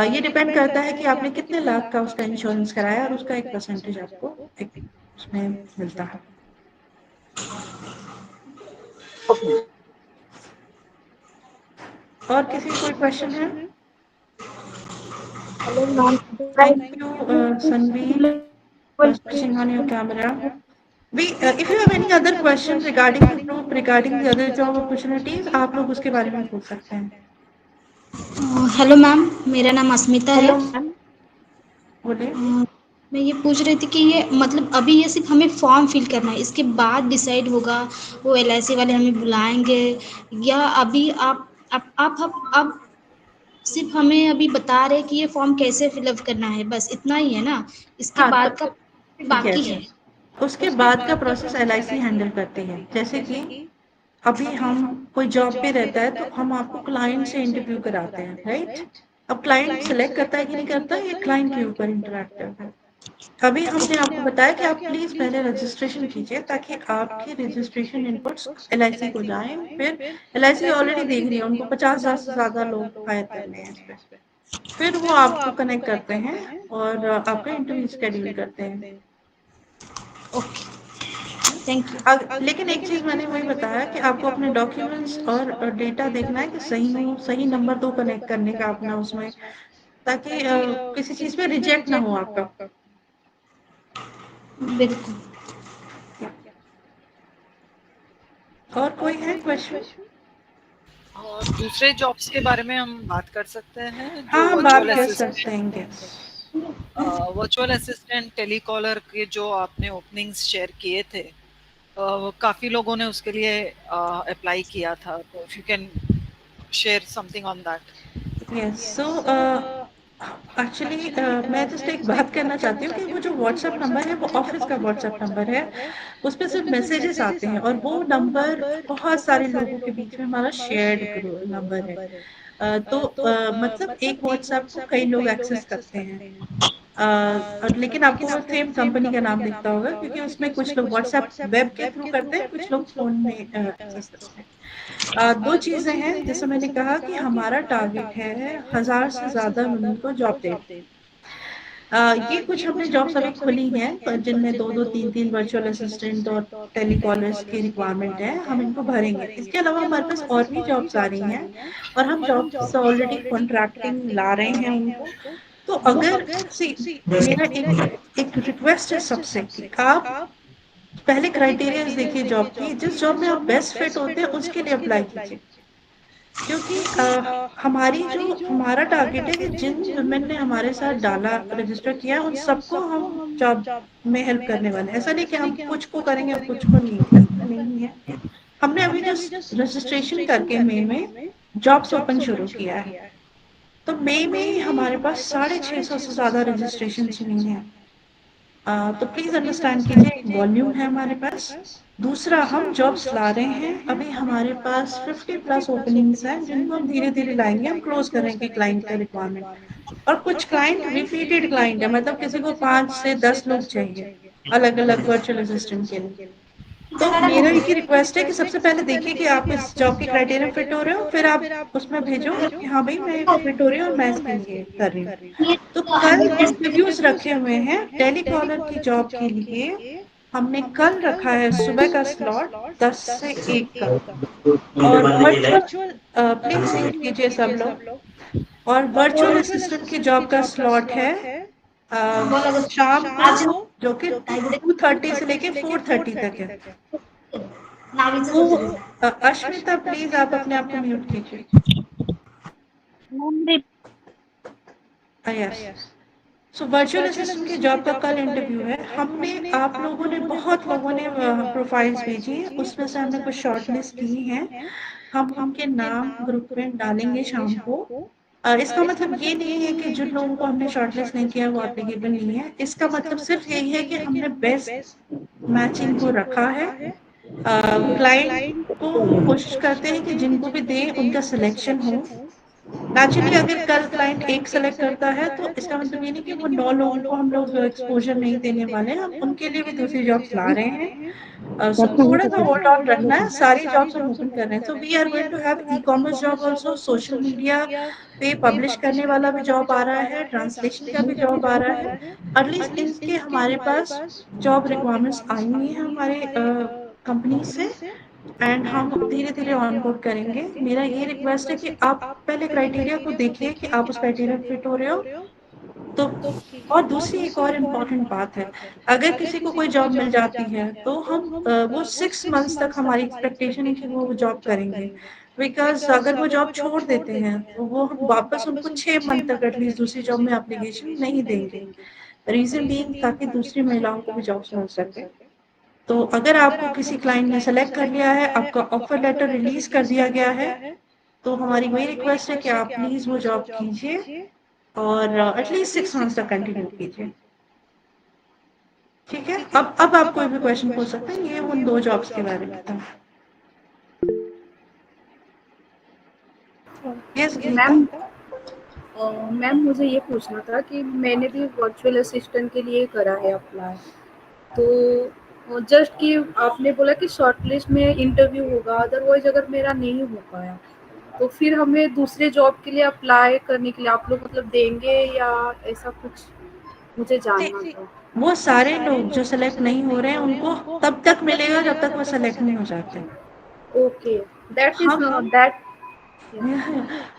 ये डिपेंड करता है कि आपने कितने लाख का उसका इंश्योरेंस कराया और उसका एक परसेंटेज आपको एक उसमें मिलता है। और किसी को कोई क्वेश्चन है? Hello ma'am, thank you Sanveer for switching on your camera. If you have any other questions regarding the group, regarding the other job opportunities, आप लोग उसके बारे में पूछ सकते हैं। हेलो मैम, मेरा नाम अस्मिता है। हेलो मैम, बोलिए। मैं ये पूछ रही थी कि ये मतलब अभी ये सिर्फ हमें फॉर्म फिल करना है, इसके बाद डिसाइड होगा वो एलआईसी वाले हमें बुलाएंगे, या अभी आप सिर्फ हमें अभी बता रहे कि ये फॉर्म कैसे फिलअप करना है, बस इतना ही है ना? इसके हाँ, बाद का बाकी yes, है? उसके बाद का प्रोसेस एलआईसी हैंडल करती है। जैसे कि अभी हम कोई जॉब पे रहता है तो हम आपको क्लाइंट से इंटरव्यू कराते हैं, राइट? अब क्लाइंट सिलेक्ट करता है कि नहीं करता, ये क्लाइंट के ऊपर इंटरैक्टिव है। अभी हमने आपको बताया कि आप प्लीज पहले रजिस्ट्रेशन कीजिए ताकि आपके रजिस्ट्रेशन इनपुट्स एलआईसी को जाएं। फिर एलआईसी ऑलरेडी देख रही है, उनको 50,000 से ज्यादा लोग हायर करने हैं इस पे। फिर वो आपको कनेक्ट करते हैं और आपका इंटरव्यू शेड्यूल करते हैं। Okay, thank you. लेकिन एक चीज मैंने वही बताया कि आपको अपने डॉक्यूमेंट्स और डेटा देखना है कि सही हो, सही नंबर 2 कनेक्ट करने का अपना उसमें, ताकि किसी चीज पे रिजेक्ट ना हो आपका। बिल्कुल। और कोई है क्वेश्चन? और दूसरे जॉब्स के बारे में हम बात कर सकते हैं जो हाँ, बात वर्चुअल कर असिस्टेंट, सकते हैं। वर्चुअल असिस्टेंट टेलीकॉलर के जो आपने ओपनिंग्स शेयर किए थे, काफी लोगों ने उसके लिए अप्लाई किया था, तो if you can share something on that. Yes, so actually मैं जस्ट एक बात कहना चाहती हूँ कि वो जो व्हाट्सएप नंबर है वो ऑफिस का व्हाट्सएप नंबर है, उस पे सिर्फ मैसेजेस आते हैं और वो नंबर बहुत सारे लोगों के बीच में हमारा शेयर्ड नंबर है। तो मतलब एक व्हाट्सएप को कई लोग एक्सेस करते हैं। और लेकिन आपको वो सेम कंपनी का नाम दिखता होगा क्योंकि उसमें कुछ लोग व्हाट्सएप वेब के थ्रू करते हैं, कुछ लोग फ़ोन में एक्सेस करते हैं। 2 चीज़ें हैं, जैसे मैंने कहा कि हमारा टारगेट है 1000 से ज़्यादा वुमेन को जॉब देना। ये कुछ हमने जॉब्स अभी खुली हैं पर जिनमें 2-2 3-3 वर्चुअल असिस्टेंट और टेलीकॉलर्स की रिक्वायरमेंट है, हम इनको भरेंगे। इसके अलावा हमारे पास और भी जॉब्स आ रही हैं और हम जॉब्स ऑलरेडी कॉन्ट्रैक्टिंग ला रहे हैं उनको। तो अगर मेरा एक रिक्वेस्ट है सबसे कि आप पहले क्राइटेरियाज़ देखिए जॉब की, जिस जॉब में आप बेस्ट फिट होते हैं उसके लिए अप्लाई कीजिए। क्योंकि हमारा टारगेट है कि जिन वुमेन ने हमारे साथ डाला रजिस्टर किया उन सबको हम जॉब में हेल्प करने वाले हैं। ऐसा नहीं कि हम कुछ को करेंगे और कुछ को नहीं, ऐसा नहीं है। हमने अभी जो रजिस्ट्रेशन करके मई में जॉब्स ओपन शुरू किया है, तो मई में ही हमारे पास 650 से ज़्यादा रजिस्ट्रेशन हुई हैं। तो प्लीज़ अंडरस्टैंड कीजिए, एक वॉल्यूम है हमारे पास। दूसरा, हम जॉब्स ला रहे हैं, अभी हमारे पास 50 प्लस ओपनिंग्स हैं जिनको हम धीरे-धीरे लाएँगे, हम क्लोज़ करेंगे क्लाइंट का रिक्वायरमेंट। और कुछ क्लाइंट रिपीटेड क्लाइंट है, मतलब किसी को 5 से 10 लोग चाहिए, अलग-अलग वर्चुअल असिस्टेंट के लिए। तो मेरा एक ही रिक्वेस्ट है कि सबसे पहले देखिए कि आप इस जॉब के क्राइटेरिया फिट हो रहे हो, फिर आप उसमें भेजो कि हाँ भाई मैं फिट हो रही हूँ और मैं इसके लिए कर रही हूँ। तो कल इंटरव्यूज रखे हुए हैं टेलीकॉलर की जॉब के लिए। हमने कल रखा है सुबह का स्लॉट 10 से 1 का, और वर्चुअल प्लीज म्यूट कीजिए सब लोग। और वर्चुअल असिस्टेंट की जॉब का स्लॉट है शाम को, जो कि 2:30 से लेके 4:30 तक है। तो अश्मिता प्लीज आप अपने आप को म्यूट कीजिए। यस, सो वर्चुअल असिस्टेंट की जॉब का कल इंटरव्यू है। हमने आप लोगों ने बहुत लोगों ने प्रोफाइल्स भेजी हैं, उसमें से हमने कुछ शॉर्टलिस्ट की हैं। हम उनके नाम ग्रुप में डालेंगे शाम को। इसका मतलब ये नहीं है कि जिन लोगों को हमने शॉर्टलिस्ट नहीं किया वो एप्लीकेबल नहीं है। इसका मतलब सिर्फ यही है कि हमने बेस्ट मैचिंग को रखा है। क्लाइंट को हम कोशिश करते हैं कि जिनको भी दें उनका सिलेक्शन हो। नेचुरली अगर कल क्लाइंट एक सेलेक्ट करता है तो इसका मतलब ये नहीं कि वो 9 लोगों को हम लोग एक्सपोजर नहीं देने वाले हैं, हम उनके लिए भी दूसरी जॉब्स ला रहे हैं। सो थोड़ा सा होल्ड ऑन रखना है, सारी जॉब्स हम ओपन कर रहे हैं। So we are going to have e-commerce job also, social media पे पब्लिश करने वाला भी जॉब आ रहा है, ट्रांसलेशन का भी जॉब आ रहा है। एटलीस्ट इनके हमारे पास जॉब रिक्वायरमेंट्स आई हुई हैं हमारे कंपनी से, एंड हम धीरे-धीरे ऑनबोर्ड करेंगे। मेरा ये रिक्वेस्ट है कि आप पहले क्राइटेरिया को देखिए कि आप उस क्राइटेरिया में फिट हो रहे हो। तो और दूसरी एक और इम्पोर्टेंट बात है, अगर किसी को कोई जॉब मिल जाती है तो हम वो 6 मंथ्स तक हमारी एक्सपेक्टेशन है कि वो जॉब करेंगे। बिकॉज़ अगर वो जॉब छोड़ देते हैं तो वो हम वापस उनको 6 मंथ तक एटलीस्ट दूसरी जॉब में एप्लीकेशन नहीं देंगे। रीज़न बीइंग ताकि दूसरी महिलाओं को भी जॉब्स मिल सके। तो अगर आपको किसी क्लाइंट ने सेलेक्ट कर लिया है, आपका ऑफर लेटर रिलीज़ कर दिया गया है, तो हमारी वही रिक्वेस्ट है कि आप प्लीज़ वो जॉब कीजिए और एटलीस्ट 6 मंथ्स तक कंटिन्यू कीजिए। ठीक है? अब आप कोई भी क्वेश्चन पूछ सकते हैं, ये उन 2 जॉब्स के बारे में था। यस मैम, मैम मुझे ये पूछना था कि मैंने भी वर्चुअल असिस्टेंट के लिए करा है अप्लाई, तो जस्ट कि आपने बोला कि शॉर्टलिस्ट में इंटरव्यू होगा, अदरवाइज अगर मेरा नहीं हो पाया तो फिर हमें दूसरे जॉब के लिए अप्लाई करने के लिए आप लोग मतलब देंगे या ऐसा कुछ, मुझे जानना था। वो सारे लोग जो सेलेक्ट नहीं हो रहे हैं उनको तब तक मिलेगा जब तक वो सेलेक्ट नहीं हो जाते। Okay, that is that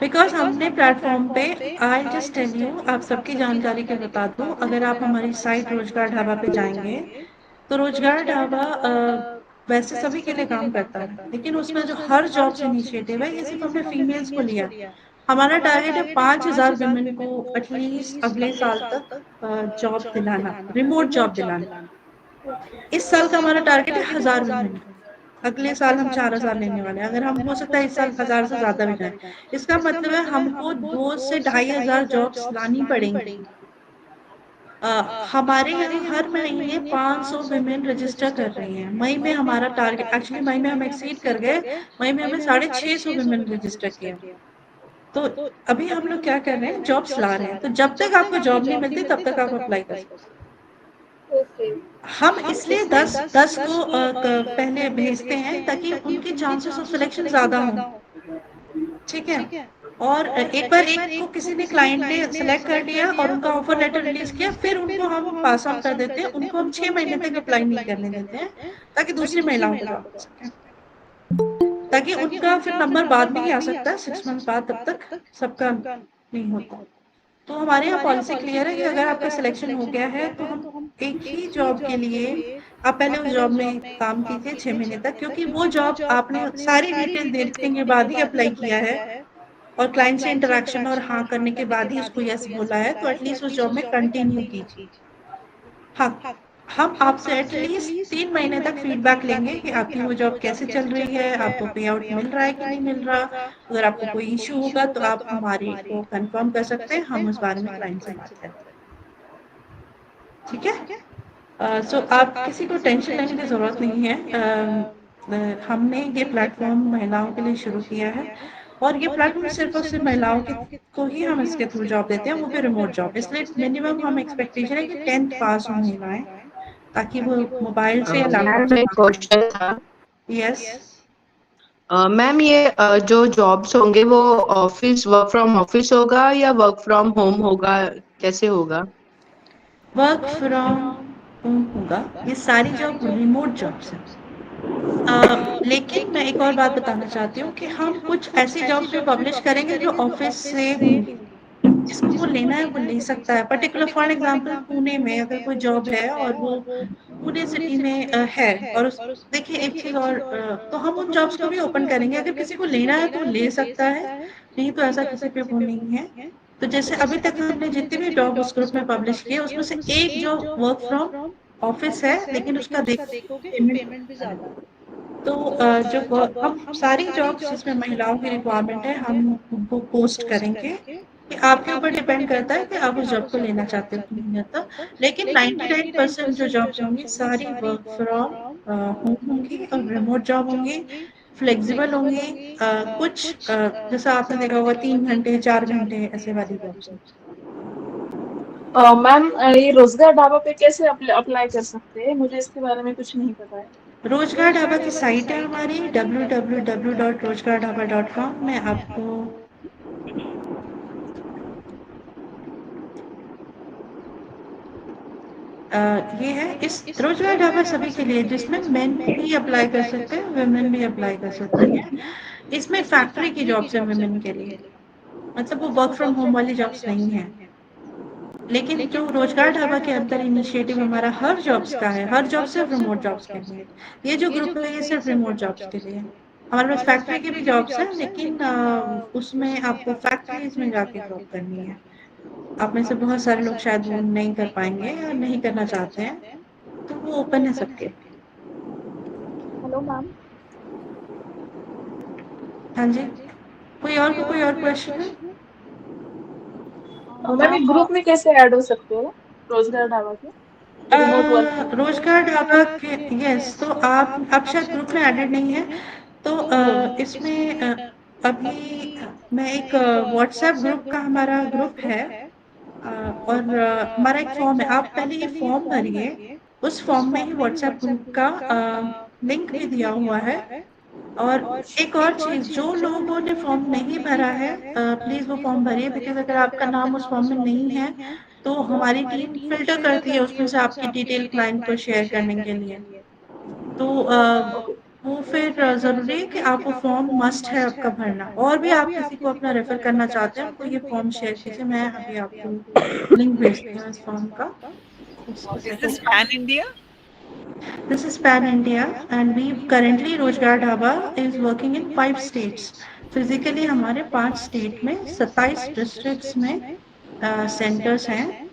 because हमने प्लेटफॉर्म पे, आई जस्ट टेल यू, आप सबकी जानकारी के बता दूं, अगर आप हमारी साइट रोजगार ढाबा पे जाएंगे तो रोजगार ढाबा वैसे सभी के लिए काम करता है, लेकिन उसमें जो हर जॉब्स इनिशिएटिव है ये सिर्फ हमने फीमेल्स को लिया। हमारा टारगेट है 5000 वुमेन को एटलीस्ट अगले साल तक जॉब दिलाना, रिमोट जॉब दिलाना। इस साल का हमारा टारगेट है 1000 वुमेन। अगले साल हम 4000 लेने वाले हैं। अगर हम हो सकता है इस साल 1000 से ज्यादा भी जाए। इसका मतलब है हमको 2 से 2500 जॉब्स लानी पड़ेंगी। हमारे यहाँ हर महीने 500 वुमेन रजिस्टर कर रही हैं। मई में हमारा टारगेट, एक्चुअली मई में हम एक्सीड कर गए। मई में हमें 650 वुमेन रजिस्टर किया। तो अभी हम लोग क्या कर रहे हैं, जॉब्स ला रहे हैं। तो जब तक आपको जॉब नहीं मिलती तब तक आप अप्लाई कर सकते हैं। हम इसलिए 10 को पहले भेजते हैं ताकि उनके चांसेस ऑफ सिलेक्शन ज्यादा हों। ठीक है। और एक बार एक को किसी ने क्लाइंट ने सिलेक्ट कर लिया और उनका ऑफर लेटर रिलीज किया, फिर उनको हम पास ऑन कर देते हैं। उनको हम 6 महीने तक अप्लाई नहीं करने देते हैं ताकि दूसरी महिलाओं को जॉब मिल सके, ताकि उनका फिर नंबर बाद में ही आ सकता है 6 मंथ बाद, तब तक सबका नहीं होता। तो हमारे यहाँ पॉलिसी क्लियर है कि अगर आपका सिलेक्शन हो गया है तो हम एक ही जॉब के लिए, आप पहले उस जॉब में काम कीजिए 6 महीने तक, क्योंकि वो जॉब आपने सारी डिटेल देखने के बाद ही अप्लाई किया है और क्लाइंट से इंटरेक्शन और हाँ करने के बाद ही उसको यस बोला है, तो एटलीस्ट उस जॉब में कंटिन्यू कीजिए। हाँ, हम आपसे एटलीस्ट 3 महीने तक फीडबैक लेंगे कि आपकी वो जॉब कैसे चल रही है, आपको पे आउट मिल रहा है कि नहीं मिल रहा। अगर आपको कोई इश्यू होगा तो आप हमारी को कंफर्म कर सकते हैं, हम उस बारे में क्लाइंट से बात करते हैं। ठीक है। सो आप किसी को टेंशन लेने की जरूरत नहीं है। हमने ये प्लेटफॉर्म महिलाओं के लिए शुरू किया है और ये प्लेटफॉर्म सिर्फ और सिर्फ महिलाओं को ही हम इसके थ्रू जॉब देते हैं, वो भी रिमोट जॉब। इसलिए मिनिमम हम एक्सपेक्टेशन है कि 10th पास हो महिलाएं, ताकि वो मोबाइल से या लैपटॉप से। क्वेश्चन था। यस मैम, ये जो जॉब्स होंगे वो ऑफिस, वर्क फ्रॉम ऑफिस होगा या वर्क फ्रॉम होम होगा, कैसे होगा? वर्क फ्रॉम होम होगा। ये सारी जॉब रिमोट जॉब्स हैं। लेकिन मैं एक और बात बताना चाहती हूँ कि हम कुछ ऐसी जॉब्स भी पब्लिश करेंगे जो ऑफिस से होंगी। जिसको लेना है वो ले सकता है। पर्टिकुलर फॉर एग्जांपल पुणे में अगर कोई जॉब है और वो पुणे सिटी में है, और देखिए एक चीज और, तो हम उन जॉब्स को भी ओपन करेंगे। अगर किसी को लेना है तो ले सकता है, नहीं तो ऐसा किसी पे वो नहीं है। तो जैसे अभी तक हमने जितने भी जॉब उस ग्रुप में पब्लिश किए उसमें से एक जो वर्क फ्रॉम ऑफिस है, लेकिन उसका देखोगे पेमेंट भी ज्यादा है। तो जो हम सारी जॉब्स जिसमें महिलाओं की रिक्वायरमेंट है हम उनको पोस्ट करेंगे। कि आपके ऊपर डिपेंड करता है कि आप उस जॉब को लेना चाहते हो कि नहीं आता। लेकिन 99% जो जॉब्स होंगी सारी वर्क फ्रॉम होम होंगी और रिमोट जॉब होंगी, फ्लेक्सिबल होंगी। कुछ जैसा आपने देखा होगा 3 घंटे 4 घंटे ऐसे वाली जॉब्स। मैम, ये रोजगार ढाबा पे कैसे अप्लाई कर सकते हैं? मुझे इसके बारे में कुछ नहीं पता है। रोजगार ढाबा की साइट है हमारी www.rozgardhaba.com। मैं आपको ये है। इस रोजगार ढाबा सभी के लिए, जिसमें मेन भी अप्लाई कर सकते हैं, वुमेन भी अप्लाई कर सकती हैं। इसमें फैक्ट्री की जॉब्स है वुमेन के लिए, मतलब वो वर्क फ्रॉम होम वाली जॉब्स नहीं है। लेकिन जो रोजगार ढाबा के अंदर इनिशिएटिव हमारा हर जॉब्स का है, हर जॉब सिर्फ रिमोट जॉब्स के लिए। ये जो ग्रुप है ये सिर्फ रिमोट जॉब्स के लिए। हमारे पास फैक्ट्री की भी जॉब्स हैं, लेकिन उसमें आपको फैक्ट्रीज में जाके जॉब करनी है। आप में से बहुत सारे लोग शायद वो नहीं कर पाएंगे या नहीं करना चाहते हैं, तो वो ओपन है सबके। Hello ma'am. हाँ जी, कोई और क्वेश्चन है? मैम, एक ग्रुप में कैसे ऐड हो सकते हो रोजगार ढाबा के? रिमोट वर्क रोजगार ढाबा के, यस। तो आप शायद ग्रुप में एडेड नहीं है, तो इसमें अभी मैं एक व्हाट्सएप ग्रुप का हमारा ग्रुप है और हमारा एक फॉर्म है। आप पहले ये फॉर्म भरिए, उस फॉर्म में ही व्हाट्सएप ग्रुप का लिंक भी दिया हुआ है। और एक और चीज, जो लोगों ने फॉर्म नहीं भरा है प्लीज वो फॉर्म भरिए, बिकॉज अगर आपका नाम उस फॉर्म में नहीं है तो हमारी टीम फिल्टर करती है उसमें से आपकी डिटेल क्लाइंट को शेयर करने के लिए। तो वो फिर जरूरी है कि आप वो फॉर्म मस्ट है आपका भरना। और भी आप किसी को अपना रेफर करना चाहते हैं उनको ये फॉर्म शेयर कीजिए। मैं अभी आपको लिंक भेजती हूँ इस फॉर्म का। Is this pan India? This is Pan India and we currently रोजगार dhaba is working in 5 states. Physically हमारे 5 स्टेट में 27 डिस्ट्रिक्ट्स में सेंटर्स हैं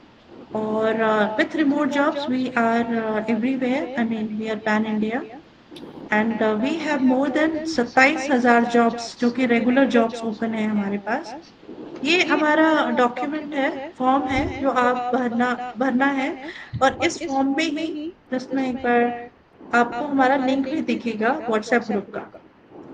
और with remote jobs we are everywhere, I mean we are pan India, and we have more than 27,000 jobs जो कि regular jobs open है हमारे पास। ये हमारा डॉक्यूमेंट है, फॉर्म है जो आप भरना भरना है, और इस फॉर्म में ही जस्ट मैं एक बार आपको हमारा लिंक भी दिखेगा व्हाट्सएप ग्रुप का।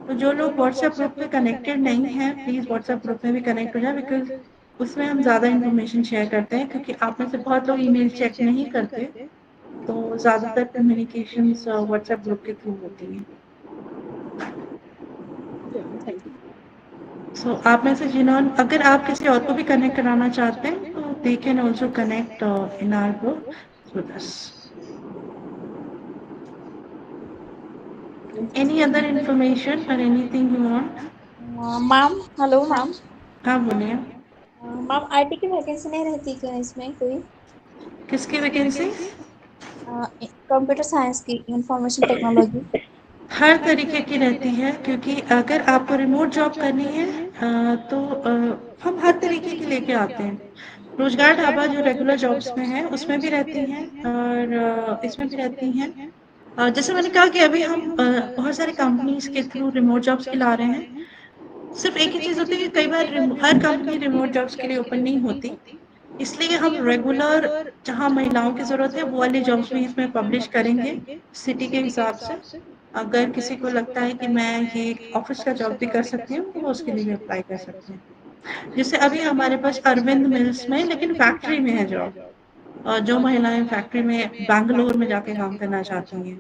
तो जो लोग व्हाट्सएप ग्रुप पे कनेक्टेड नहीं है, प्लीज व्हाट्सएप ग्रुप में भी कनेक्ट हो जाए, बिकॉज उसमें हम ज़्यादा इन्फॉर्मेशन शेयर करते हैं, क्योंकि आप में से बहुत लोग ईमेल चेक नहीं करते, तो ज़्यादातर कम्युनिकेशन व्हाट्सएप ग्रुप के थ्रू होती है। Thank you. सो आप में से जिन्होंने, अगर आप किसी और को भी कनेक्ट कराना चाहते हैं तो they can also connect in our group with us. Any other information और anything you want? Ma'am, hello ma'am. हाँ बोलिए। मैम, आईटी की वैकेंसी नहीं रहती क्या इसमें कोई? किसकी वैकेंसी? कंप्यूटर साइंस की, इंफॉर्मेशन टेक्नोलॉजी। हर तरीके की रहती है, क्योंकि अगर आपको रिमोट जॉब करनी है तो हम हर तरीके की लेके आते हैं। रोजगार ढाबा जो रेगुलर जॉब्स में है उसमें भी रहती हैं, और इसमें भी रहती हैं। जैसे मैंने कहा कि अभी हम बहुत सारे कंपनीज के थ्रू रिमोट जॉब्स के ला रहे हैं। सिर्फ एक ही चीज़ होती है कि कई बार हर कंपनी रिमोट जॉब्स के लिए ओपन नहीं होती, इसलिए हम रेगुलर जहाँ महिलाओं की ज़रूरत है वो वाली जॉब्स भी इसमें पब्लिश करेंगे सिटी के हिसाब से। अगर किसी को लगता है कि मैं ये ऑफिस का जॉब भी कर सकती हूँ तो वो उसके लिए भी अप्लाई कर सकते हैं। जैसे अभी हमारे पास अरविंद मिल्स में, लेकिन फैक्ट्री में है जॉब, और जो महिलाएं फैक्ट्री में बैंगलोर में जाके काम करना चाहती हैं,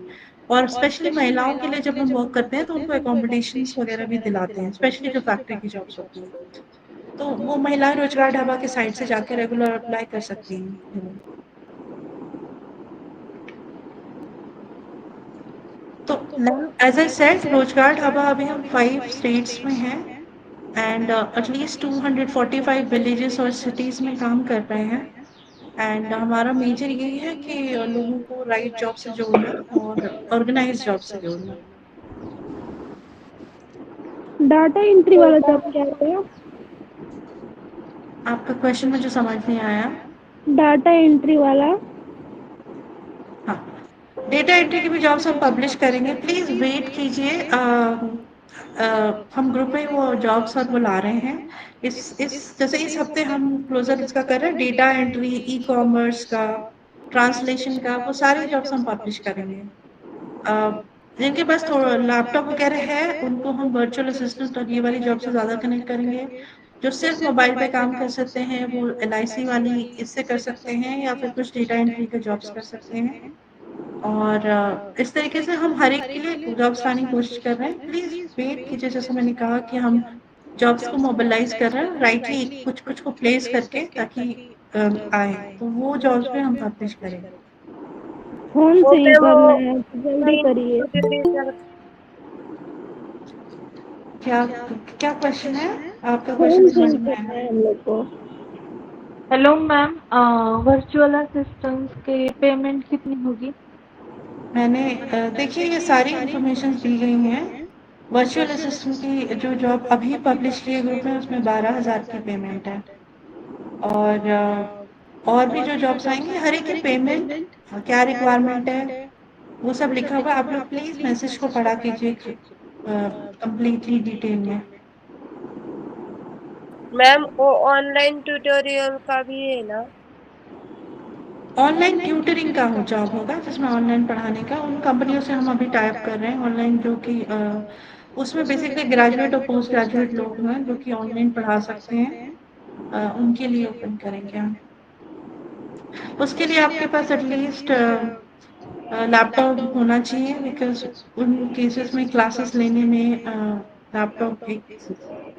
और स्पेशली महिलाओं के लिए जब हम वर्क करते हैं तो उनको अकोमोडेशंस वगैरह भी दिलाते हैं, स्पेशली जो फैक्ट्री की जॉब्स होती हैं। तो वो महिलाएं रोजगार ढाबा के साइड से जाके रेगुलर अप्लाई कर सकती हैं। तो एज आई सेड, रोजगार ढाबा अभी हम 5 स्टेट्स में हैं, एंड एटलीस्ट 245 विलेजेस और सिटीज़ में काम कर रहे हैं। एंड हमारा मेजर यही है कि लोगों को राइट जॉब से जोड़ना और ऑर्गेनाइज जॉब से जोड़ना। डाटा एंट्री वाला जॉब क्या है? आपका क्वेश्चन मुझे समझ नहीं आया। डाटा एंट्री वाला। हाँ, डेटा एंट्री की भी जॉब्स हम पब्लिश करेंगे, प्लीज़ वेट कीजिए। हम ग्रुप में वो जॉब्स और वो ला रहे हैं। इस जैसे इस हफ्ते हम क्लोजर इसका कर रहे हैं, डेटा एंट्री, ई कॉमर्स का, ट्रांसलेशन का, वो सारी जॉब्स हम पब्लिश करेंगे। जिनके पास थोड़ा लैपटॉप वगैरह है उनको हम वर्चुअल असिस्टेंट और ये वाली जॉब से ज़्यादा कनेक्ट करेंगे। जो सिर्फ मोबाइल पे काम कर सकते हैं वो LIC वाली इससे कर सकते हैं, या फिर कुछ डेटा एंट्री के जॉब्स कर सकते हैं। और इस तरीके से हम हर एक के लिए जॉब्स लाने की कोशिश कर रहे हैं। प्लीज़ वेट कीजिए, जैसे मैंने कहा कि हम जॉब्स को मोबिलाइज कर रहे हैं राइटली, कुछ कुछ को प्लेस करके, ताकि आए, तो वो जॉब्स पे हम पब्लिश करेंगे। फोन से ही करना है, जल्दी करिए। क्या क्या क्वेश्चन है आपका? फोन क्वेश्चन से समझ ही में करना आया? है हम लोग को। हेलो मैम, वर्चुअल असिस्टेंट के पेमेंट कितनी होगी? मैंने देखिए ये सारी इंफॉर्मेशन दी गई हैं। वर्चुअल असिस्टेंट की जो जॉब अभी पब्लिश किए ग्रुप में उसमें 12,000 की पेमेंट है, और भी जो जॉब्स आएंगे हर एक की पेमेंट क्या रिक्वायरमेंट है वो सब लिखा हुआ है। आप लोग प्लीज मैसेज को पढ़ा कीजिए कंप्लीटली डिटेल में। मैम वो ऑनलाइन ट्यूटोरियल का भी है ना? ऑनलाइन ट्यूटरिंग का हो जॉब होगा जिसमें ऑनलाइन पढ़ाने का, उन कंपनियों से हम अभी टाइप कर रहे हैं ऑनलाइन, जो कि उसमें बेसिकली ग्रेजुएट और पोस्ट ग्रेजुएट लोग हैं जो कि ऑनलाइन पढ़ा सकते हैं, उनके लिए ओपन करेंगे हम। उसके लिए आपके पास एटलीस्ट लैपटॉप होना चाहिए, बिकॉज उन केसेस में क्लासेस लेने में लैपटॉप एक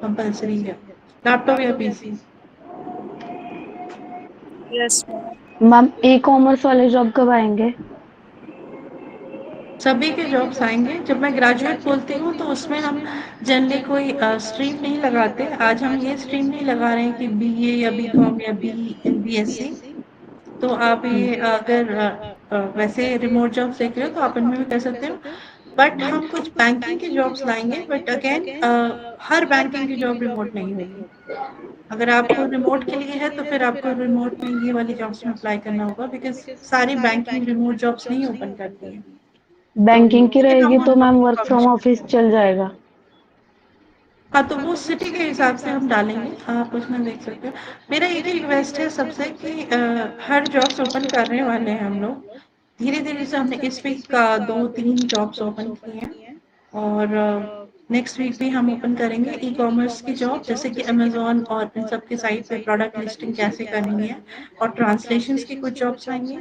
कंपल्सरी है, लैपटॉप या PC। Yes ma'am, e commerce वाले जॉब कब आएंगे? सभी के जॉब्स आएंगे। जब मैं ग्रेजुएट बोलती हूँ तो उसमें हम जनरली कोई स्ट्रीम नहीं लगाते। आज हम ये स्ट्रीम नहीं लगा रहे हैं कि BA या BCom या BSc। तो आप ये अगर वैसे रिमोट जॉब देख रहे हो तो आप इनमें भी कर सकते हो, बट हम कुछ बैंकिंग की जॉब्स लाएंगे, बट अगेन हर बैंकिंग की जॉब रिमोट नहीं होगी। अगर आपको रिमोट के लिए है तो फिर आपको रिमोट में ये वाली जॉब्स में अप्लाई करना होगा, बिकॉज सारी बैंकिंग रिमोट जॉब्स नहीं ओपन करती हैं। बैंकिंग की लेकिन रहेगी हम तो मैम उनको वर्क फ्रॉम ऑफिस चल जाएगा। हाँ, तो वो सिटी के हिसाब से हम डालेंगे, आप उसमें देख सकते हो। मेरा एक ही रिक्वेस्ट है सबसे कि हर जॉब्स ओपन करने वाले हैं हम लोग। धीरे-धीरे से हमने इस वीक का 2-3 जॉब्स ओपन किए हैं और नेक्स्ट वीक भी हम ओपन करेंगे ई-कॉमर्स की जॉब, जैसे कि अमेज़न और इन सब के साइट पे प्रोडक्ट लिस्टिंग कैसे करनी है, और ट्रांसलेशंस की कुछ जॉब्स आएँगी।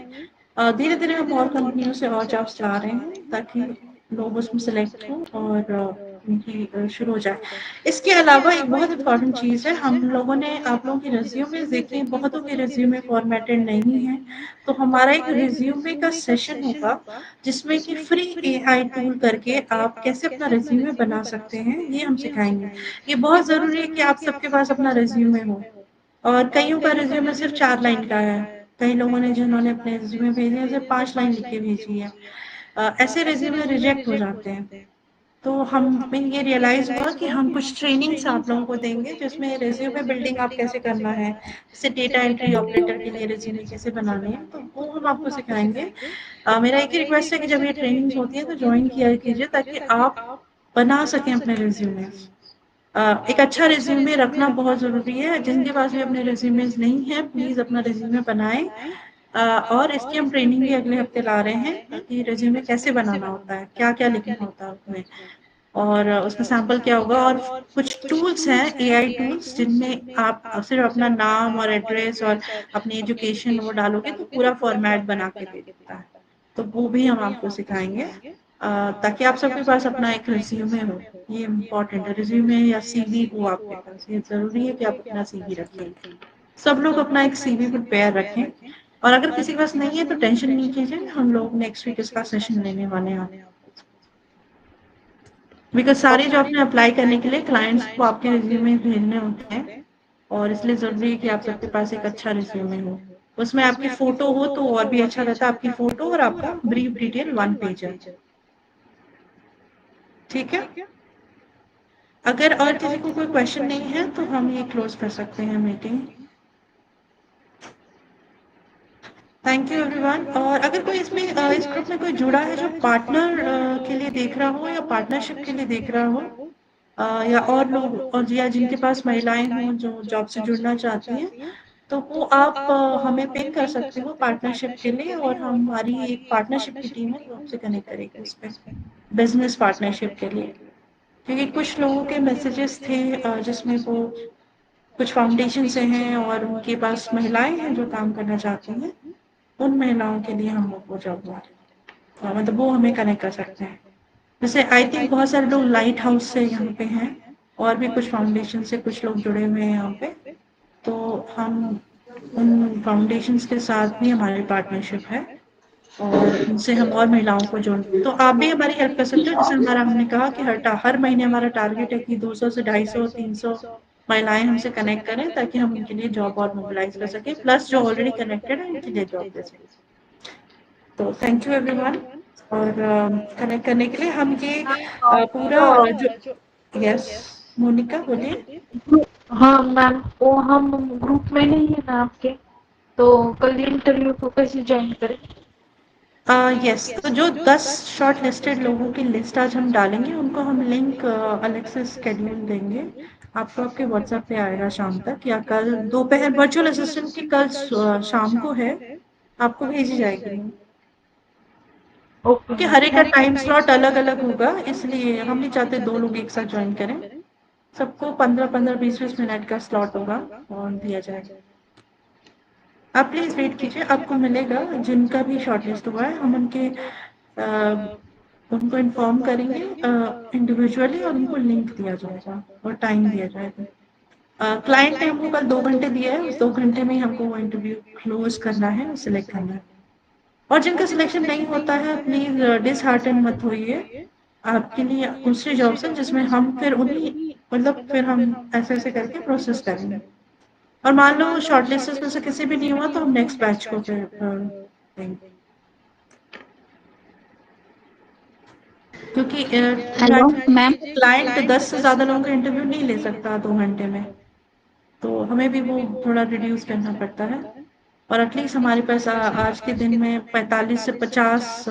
धीरे-धीरे हम और कंपनियों से और जॉब्स ला रहे हैं ताकि लोग उसमें सेलेक्ट हों और उनकी शुरू हो जाए। इसके अलावा एक बहुत इम्पोर्टेंट चीज़ है, हम लोगों ने आप लोगों के रिज़्यूमेज़ देखे, बहुतों के रिज़्यूमे फॉर्मेटेड नहीं हैं, तो हमारा एक रिज़्यूमे का सेशन होगा, जिसमें कि फ्री एआई टूल करके आप कैसे अपना रिज़्यूमे बना सकते हैं, ये हम सिखाएँगे। ये बहुत ज़रूरी है कि आप सबके पास अपना रिज़्यूमे हो, और कइयों का रिज़्यूमे सिर्फ़ 4 लाइन का है। कई लोगों ने जिन्होंने अपने रिज़्यूमे भेजे हैं, सिर्फ़ 5 लाइन लिख के भेजी है। ऐसे रिज़्यूमे रिजेक्ट हो जाते हैं। तो हमें ये रियलाइज़ हुआ कि हम कुछ ट्रेनिंग्स आप लोगों को देंगे, जिसमें रिज़्यूमे बिल्डिंग आप कैसे करना है, जैसे डेटा एंट्री ऑपरेटर के लिए रिज़्यूमे कैसे बनाने हैं, तो वो हम आपको सिखाएँगे। मेरा एक ही रिक्वेस्ट है कि जब ये ट्रेनिंग्स होती है तो जॉइन किया कीजिए, ताकि आप बना सकें अपने रिज़्यूमेज़। एक अच्छा रिज़्यूमे रखना बहुत ज़रूरी है। जिनके पास भी अपने रिज़्यूमेज़ नहीं है, प्लीज़ अपना रिज़्यूमे बनाएँ। और इसकी हम ट्रेनिंग भी अगले हफ्ते ला रहे हैं कि रिज़्यूमे कैसे बनाना होता है, क्या-क्या लिखना होता है उसमें, और उसमें सैंपल क्या होगा, और कुछ टूल्स हैं एआई टूल्स, जिनमें आप सिर्फ़ अपना नाम और एड्रेस और अपनी एजुकेशन वो डालोगे तो पूरा फ़ॉर्मेट बना के दे देता है। तो वो भी हम आपको सिखाएँगे, ताकि आप सबके पास अपना एक रिज़्यूमे हो। ये इम्पोर्टेंट है, रिज़्यूमे या सीवी हो आपके पास, ये ज़रूरी है कि आप अपना सीवी रखें। सब लोग अपना एक सीवी प्रिपेयर रखें, और अगर किसी के पास नहीं है तो टेंशन नहीं कीजिए, हम लोग नेक्स्ट वीक इसका सेशन लेने वाले हैं। बिकॉज़ सारी जॉब में अप्लाई करने के लिए क्लाइंट्स को आपके रिज़्यूमे भेजने होते हैं, और इसलिए ज़रूरी है कि आप सबके पास एक अच्छा रिज़्यूमे हो। उसमें आपकी फ़ोटो हो तो और भी अच्छा रहता है, आपकी फ़ोटो और आपका ब्रीफ डिटेल 1 पेजर। ठीक है? अगर और किसी को कोई क्वेश्चन नहीं है तो हम ये क्लोज़ कर सकते हैं मीटिंग। Thank you everyone. और अगर कोई इसमें इस ग्रुप में कोई जुड़ा है जो पार्टनर के लिए देख रहा हो या पार्टनरशिप के लिए देख रहा हो, या और लोग, और या जिनके पास महिलाएं हों जो जॉब से जुड़ना चाहती हैं, तो वो आप हमें पिंग कर सकते हो पार्टनरशिप के लिए, और हमारी एक पार्टनरशिप की टीम है जो आपसे कनेक्ट करेगी उस पे, बिजनेस पार्टनरशिप के लिए। क्योंकि कुछ लोगों के मैसेजेस थे जिसमें वो कुछ फाउंडेशन से हैं और उनके पास महिलाएं हैं जो काम करना चाहती हैं, उन महिलाओं के लिए हम लोग वो जॉब मतलब वो हमें कनेक्ट कर सकते हैं। जैसे आई थिंक बहुत सारे लोग लाइट हाउस से यहाँ पे हैं, और भी कुछ फाउंडेशन से कुछ लोग जुड़े हुए हैं यहाँ पे, तो हम उन फाउंडेशंस के साथ भी हमारी पार्टनरशिप है, और उनसे हम और महिलाओं को जोड़ें। तो आप भी हमारी हेल्प कर सकते हो। जैसे हमने कहा कि हर महीने हमारा टारगेट है कि 200 से 250 300 महिलाएं हमसे कनेक्ट करें, ताकि हम उनके लिए जॉब और मोबिलाइज कर सकें, प्लस जो ऑलरेडी कनेक्टेड है उनके लिए जॉब दे सकें। तो थैंक यू एवरीवन, और कनेक्ट करने के लिए हम ये पूरा जो, यस मोनिका बोलिए। हाँ मैम, वो हम ग्रुप में नहीं है ना आपके, तो कल इंटरव्यू को कैसे ज्वाइन करें? यस, तो जो 10 शॉर्ट लिस्टेड लोगों की लिस्ट आज हम डालेंगे, उनको हम लिंक अलग से स्केड्यूल देंगे, आपको आपके व्हाट्सएप पे आएगा शाम तक, या कल दोपहर वर्चुअल असिस्टेंट की कल शाम को है, आपको भेजी जाएगी। क्योंकि हर एक का टाइम स्लॉट अलग-अलग होगा, इसलिए हम नहीं चाहते 2 लोग एक साथ ज्वाइन करें। सबको 15-15, 20-20 मिनट का स्लॉट होगा और दिया जाएगा। आप प्लीज़ वेट कीजिए, आपको मिलेगा। जिनका भी शॉर्टलिस्ट हुआ है, हम उनको इन्फॉर्म करेंगे इंडिविजुअली, और उनको लिंक दिया जाएगा और टाइम दिया जाएगा। क्लाइंट ने हमको कल 2 घंटे दिया है, उस 2 घंटे में ही हमको वो इंटरव्यू क्लोज़ करना है, सिलेक्ट करना है। और जिनका सिलेक्शन नहीं होता है, प्लीज़ डिसहार्टन मत होइए। आपके लिए दूसरी जॉब्स हैं जिसमें हम फिर उन्हीं, मतलब फिर हम ऐसे-ऐसे करके प्रोसेस करेंगे। और मान लो शॉर्टलिस्टेड में से किसी भी नहीं हुआ तो हम नेक्स्ट बैच को फिर देंगे। क्योंकि हेलो मैम। क्लाइंट 10 से ज़्यादा लोगों का इंटरव्यू नहीं ले सकता 2 घंटे में, तो हमें भी वो थोड़ा रिड्यूस करना पड़ता है। और एटलीस्ट हमारे पास आज के दिन में 45 से 50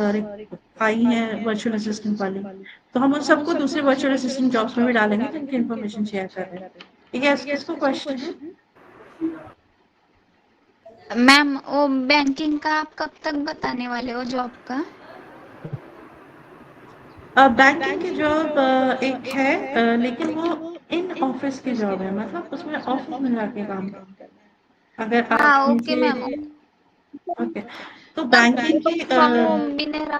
आई हैं वर्चुअल असिस्टेंट वाली, तो हम उन सबको दूसरे वर्चुअल असिस्टेंट जॉब्स में भी डालेंगे जिनकी इन्फॉर्मेशन शेयर कर रहे हैं। ठीक है, किसको क्वेश्चन है? मैम वो बैंकिंग का आप कब तक बताने वाले हो जॉब का? बैंकिंग की जॉब एक है, लेकिन वो इन ऑफिस की जॉब है, मतलब उसमें ऑफिस में जाके काम करना है। अगर हाँ आप ओके मैम। ओके, तो बैंकिंग की फ्रॉम होम भी नहीं रहा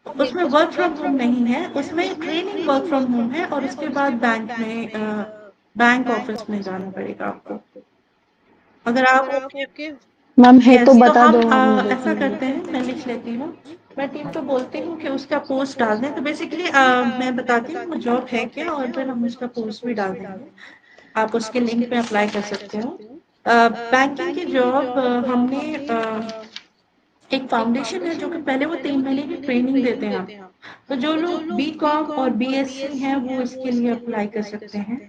तो उसमें वर्क फ्रॉम होम नहीं है, उसमें ट्रेनिंग वर्क फ्रॉम होम है, और उसके बाद बैंक में बैंक ऑफिस में जाना पड़ेगा आपको। अगर आप ओके मैम है तो यस, तो बता हम दो, हम ऐसा देखेंगे। करते हैं, मैं लिख लेती हूँ, मैं टीम को बोलती हूँ कि उसका पोस्ट डाल दें। तो बेसिकली मैं बताती हूँ वो जॉब है क्या, और फिर हम उसका पोस्ट भी डाल देंगे, आप उसके लिंक पे अप्लाई कर सकते हो। बैंकिंग की जॉब हमने एक फाउंडेशन है जो कि पहले वो 3 महीने की ट्रेनिंग देते हैं आपको। तो जो लोग बीकॉम और बीएससी हैं वो इसके लिए अप्लाई कर सकते हैं।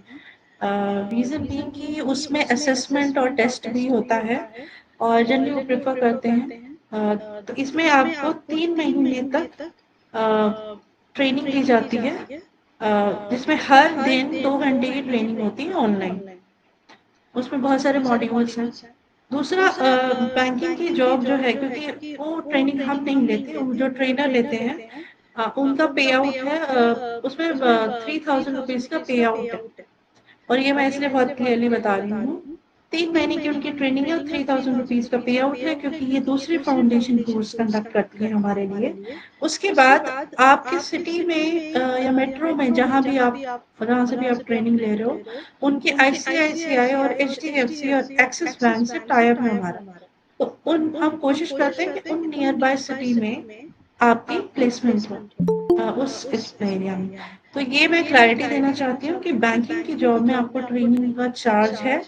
रीज़न बीइंग कि उसमें असेसमेंट और टेस्ट भी होता है, और जनरली वो प्रेफर करते हैं। तो इसमें आपको 3 महीने तक ट्रेनिंग दी जाती है, जिसमें हर दिन 2 घंटे की ट्रेनिंग होती है ऑनलाइन। उसमें बहुत सारे मॉड्यूल्स हैं। दूसरा बैंकिंग की जॉब जो है, क्योंकि वो ट्रेनिंग हम नहीं लेते, वो जो ट्रेनर लेते हैं उनका पे आउट है, उसमें 3000 रुपीज़ का पे आउट है। और ये मैं इसलिए बहुत क्लियरली बता रही हूँ, 3 महीने की उनकी ट्रेनिंग है और 3000 रुपीज़ का पे आउट है, क्योंकि ये दूसरी फाउंडेशन कोर्स कंडक्ट करती है हमारे लिए। उसके बाद आपकी सिटी में या मेट्रो में जहाँ से भी आप ट्रेनिंग ले रहे हो, उनके आईसीआईसीआई और एचडीएफसी और एक्सिस बैंक से टाई अप है हमारा। तो उन हम कोशिश करते हैं कि उन नियर बाय सिटी में आपकी प्लेसमेंट हो, उस इस एरिया में। तो ये मैं क्लैरिटी देना चाहती हूँ कि बैंकिंग की जॉब में आपको ट्रेनिंग का चार्ज है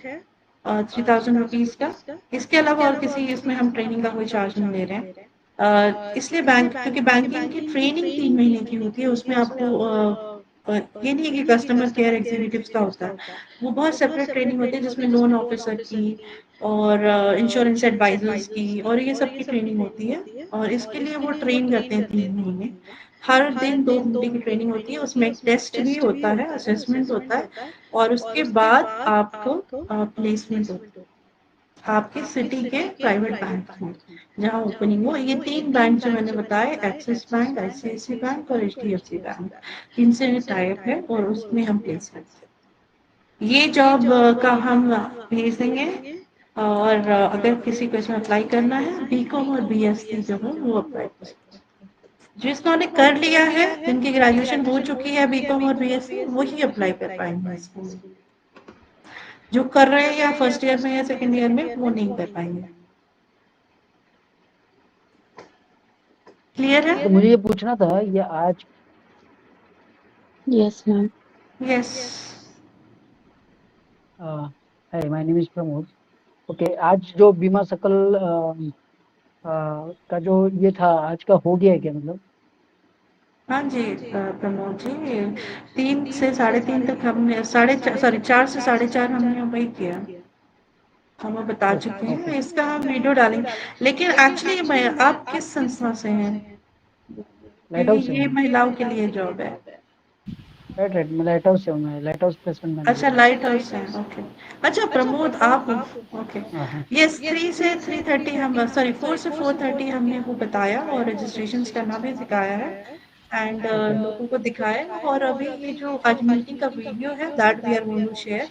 3000 रुपीज़ का। इसके अलावा और किसी इसमें हम ट्रेनिंग का कोई चार्ज नहीं ले रहे हैं। इसलिए क्योंकि बैंकिंग की ट्रेनिंग 3 महीने की होती है, उसमें आपको ये नहीं है कि कस्टमर केयर एग्जीक्यूटिव्स का होता है, वो बहुत सेपरेट ट्रेनिंग होती है जिसमें लोन ऑफिसर की और इंश्योरेंस एडवाइजर्स की और ये सब की ट्रेनिंग होती है। और इसके लिए वो ट्रेन करते हैं 3 महीने, हर दिन 2 घंटे की ट्रेनिंग होती है, उसमें एक टेस्ट भी होता है, असेसमेंट होता है, और उसके बाद आपको प्लेसमेंट होती है आपके सिटी के प्राइवेट बैंक में जहाँ ओपनिंग हो। ये 3 बैंक जो मैंने बताए, एक्सिस बैंक, आईसीआईसी बैंक और एचडीएफसी बैंक, इनसे टाई अप है और उसमें हम प्लेस करते हैं। ये जॉब का हम भेज देंगे, और अगर किसी को इसमें अप्लाई करना है, बीकॉम और बीएससी जो है वो अप्लाई कर सकते हैं। जिसने कर लिया है, जिनकी ग्रेजुएशन हो चुकी है बीकॉम और बीएससी, वही अप्लाई कर पाएंगे इसमें। जो कर रहे हैं या फर्स्ट ईयर में या सेकंड ईयर में, वो नहीं कर पाएंगे। क्लियर है? तो मुझे ये पूछना था, ये आज yes ma'am. Yes. Hi, my name is Pramod. Okay, आज जो बीमा सकल का जो ये था, आज का हो गया है क्या? मतलब हाँ जी प्रमोद जी, 3 से 3:30 तक हमने 4 से 4:30 हमने वही किया, हम वो बता चुके हैं। इसका हम वीडियो डालेंगे। लेकिन एक्चुअली आप किस संस्था से हैं? लाइट हाउस से ये महिलाओं के लिए जॉब है। राइट, मैं लाइट हाउस से हूँ, मैं लाइट हाउस प्लेसमेंट मैनेजर। अच्छा, लाइट हाउस है, ओके। अच्छा प्रमोद, आप ओके। यस, 3 से 3:30 हम, सॉरी 4 से 4:30 हमने वो बताया और रजिस्ट्रेशन करना भी सिखाया है, एंड लोगों को दिखाया। और अभी ये जो आज मीटिंग का वीडियो है, that we are going to share,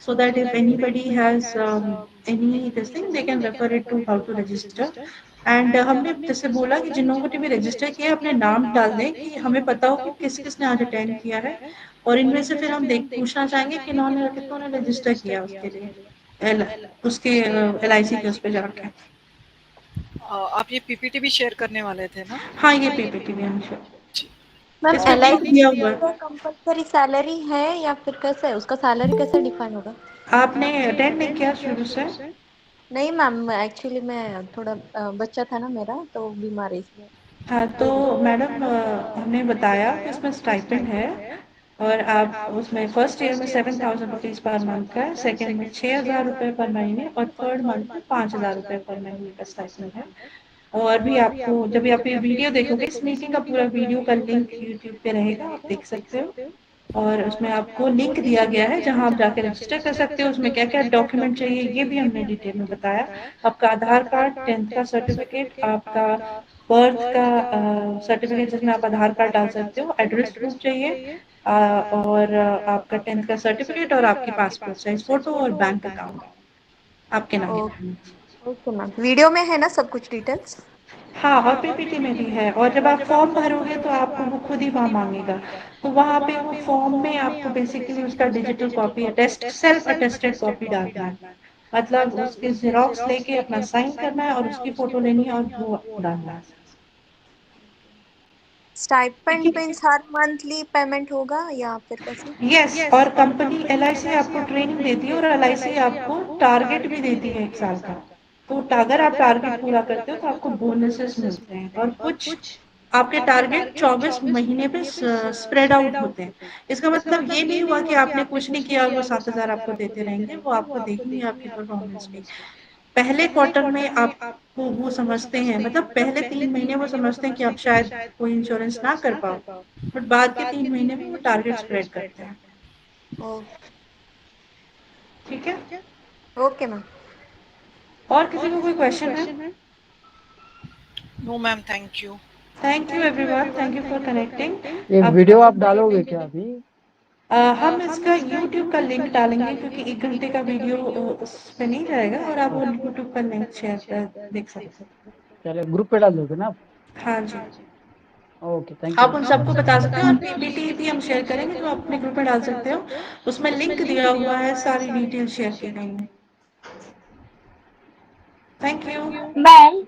so that if anybody has any this thing, they can refer it to how to register. And हमने जैसे बोला कि जिन लोगों ने भी रजिस्टर किया अपने नाम डाल दें, कि हमें पता हो कि किस किसने आज अटेंड किया है, और इनमें से फिर हम पूछना चाहेंगे कि कितनों ने रजिस्टर किया उसके लिए, उसके LIC के उस पर जाके। आप ये पीपीटी भी शेयर करने वाले थे ना? हाँ, ये पीपीटी भी हम शेयर। मैम इसमें LIC दिया हुआ है। कंपलसरी सैलरी है या फिर कैसे है, उसका सैलरी कैसे डिफाइन होगा? आपने अटेंड नहीं किया शुरू से? नहीं मैम, एक्चुअली मैं थोड़ा बच्चा था ना मेरा, तो बीमार है इसलिए। हाँ, तो मैडम हमने बताया कि इसमें स्टाइपेंड है और आप उसमें फर्स्ट ईयर में 7,000 रुपीज़ पर मंथ का है, सेकंड में 6,000 रुपये पर महीने और थर्ड मंथ में 5,000 रुपये पर महीने का स्टाइपेंड है। और भी आपको जब भी आप ये वीडियो देखोगे, इस मीटिंग का पूरा वीडियो का लिंक यूट्यूब पे रहेगा, आप देख सकते हो। और उसमें आपको लिंक दिया गया है जहाँ आप जाके रजिस्टर कर सकते हो। उसमें क्या-क्या डॉक्यूमेंट चाहिए ये भी हमने डिटेल में बताया। आपका आधार कार्ड, 10th का सर्टिफिकेट, आपका बर्थ का सर्टिफिकेट जिसमें आप आधार कार्ड डाल सकते हो, एड्रेस प्रूफ चाहिए और आपका 10th का सर्टिफिकेट और आपकी पासपोर्ट साइज फोटो और बैंक अकाउंट आपके नाम का। ओके मैम, वीडियो में है ना सब कुछ डिटेल्स? हाँ, और पीपीटी में भी है और जब आप फॉर्म भरोगे तो आपको वो खुद ही वहाँ माँगेगा। तो वहाँ पे वो फॉर्म में आपको बेसिकली उसका digital copy attest self attested copy डालना है। मतलब उसकी ज़ेरॉक्स लेके अपना साइन करना है और उसकी फ़ोटो लेनी है और वो डालना है। स्टाइपेंड मीन्स हर मंथली पेमेंट होगा या फिर कैसे? यस, और कंपनी एलआईसी आपको ट्रेनिंग देती है और एलआईसी आपको टारगेट भी देती है 1 साल का। तो अगर आप टारगेट पूरा करते हो तो आपको बोनसेस मिलते हैं और कुछ आपके टारगेट 24 महीने पे स्प्रेड आउट होते हैं। इसका मतलब ये नहीं हुआ कि आपने कुछ नहीं किया और वो 7,000 आपको देते रहेंगे, वो आपको देखेंगे आपकी परफॉर्मेंस पे। पहले क्वार्टर में आपको वो समझते हैं, मतलब पहले 3 महीने वो समझते हैं कि आप शायद कोई इंश्योरेंस ना कर पाओ, बट बाद के 3 महीने में वो टारगेट स्प्रेड करते हैं। ठीक है? Okay ma'am. और किसी को कोई क्वेश्चन है? No ma'am, thank you. Thank you everyone, thank you for connecting. ये वीडियो आप डालोगे क्या अभी? हम इसका यूट्यूब का लिंक डालेंगे क्योंकि 1 घंटे का वीडियो उस पे नहीं जाएगा और आप वो यूट्यूब का लिंक शेयर कर देख सकते हो। चलिए ग्रुप पे डाल दोगे ना आप? हाँ जी। ओके, थैंक आप यू। उन सबको बता सकते हो और पीपीटी भी हम शेयर करेंगे जो आप अपने ग्रुप में डाल सकते हो। उसमें लिंक दिया हुआ है, सारी डिटेल शेयर की गई है। Thank you. Ma'am,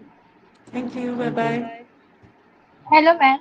thank you, bye bye. Hello ma'am.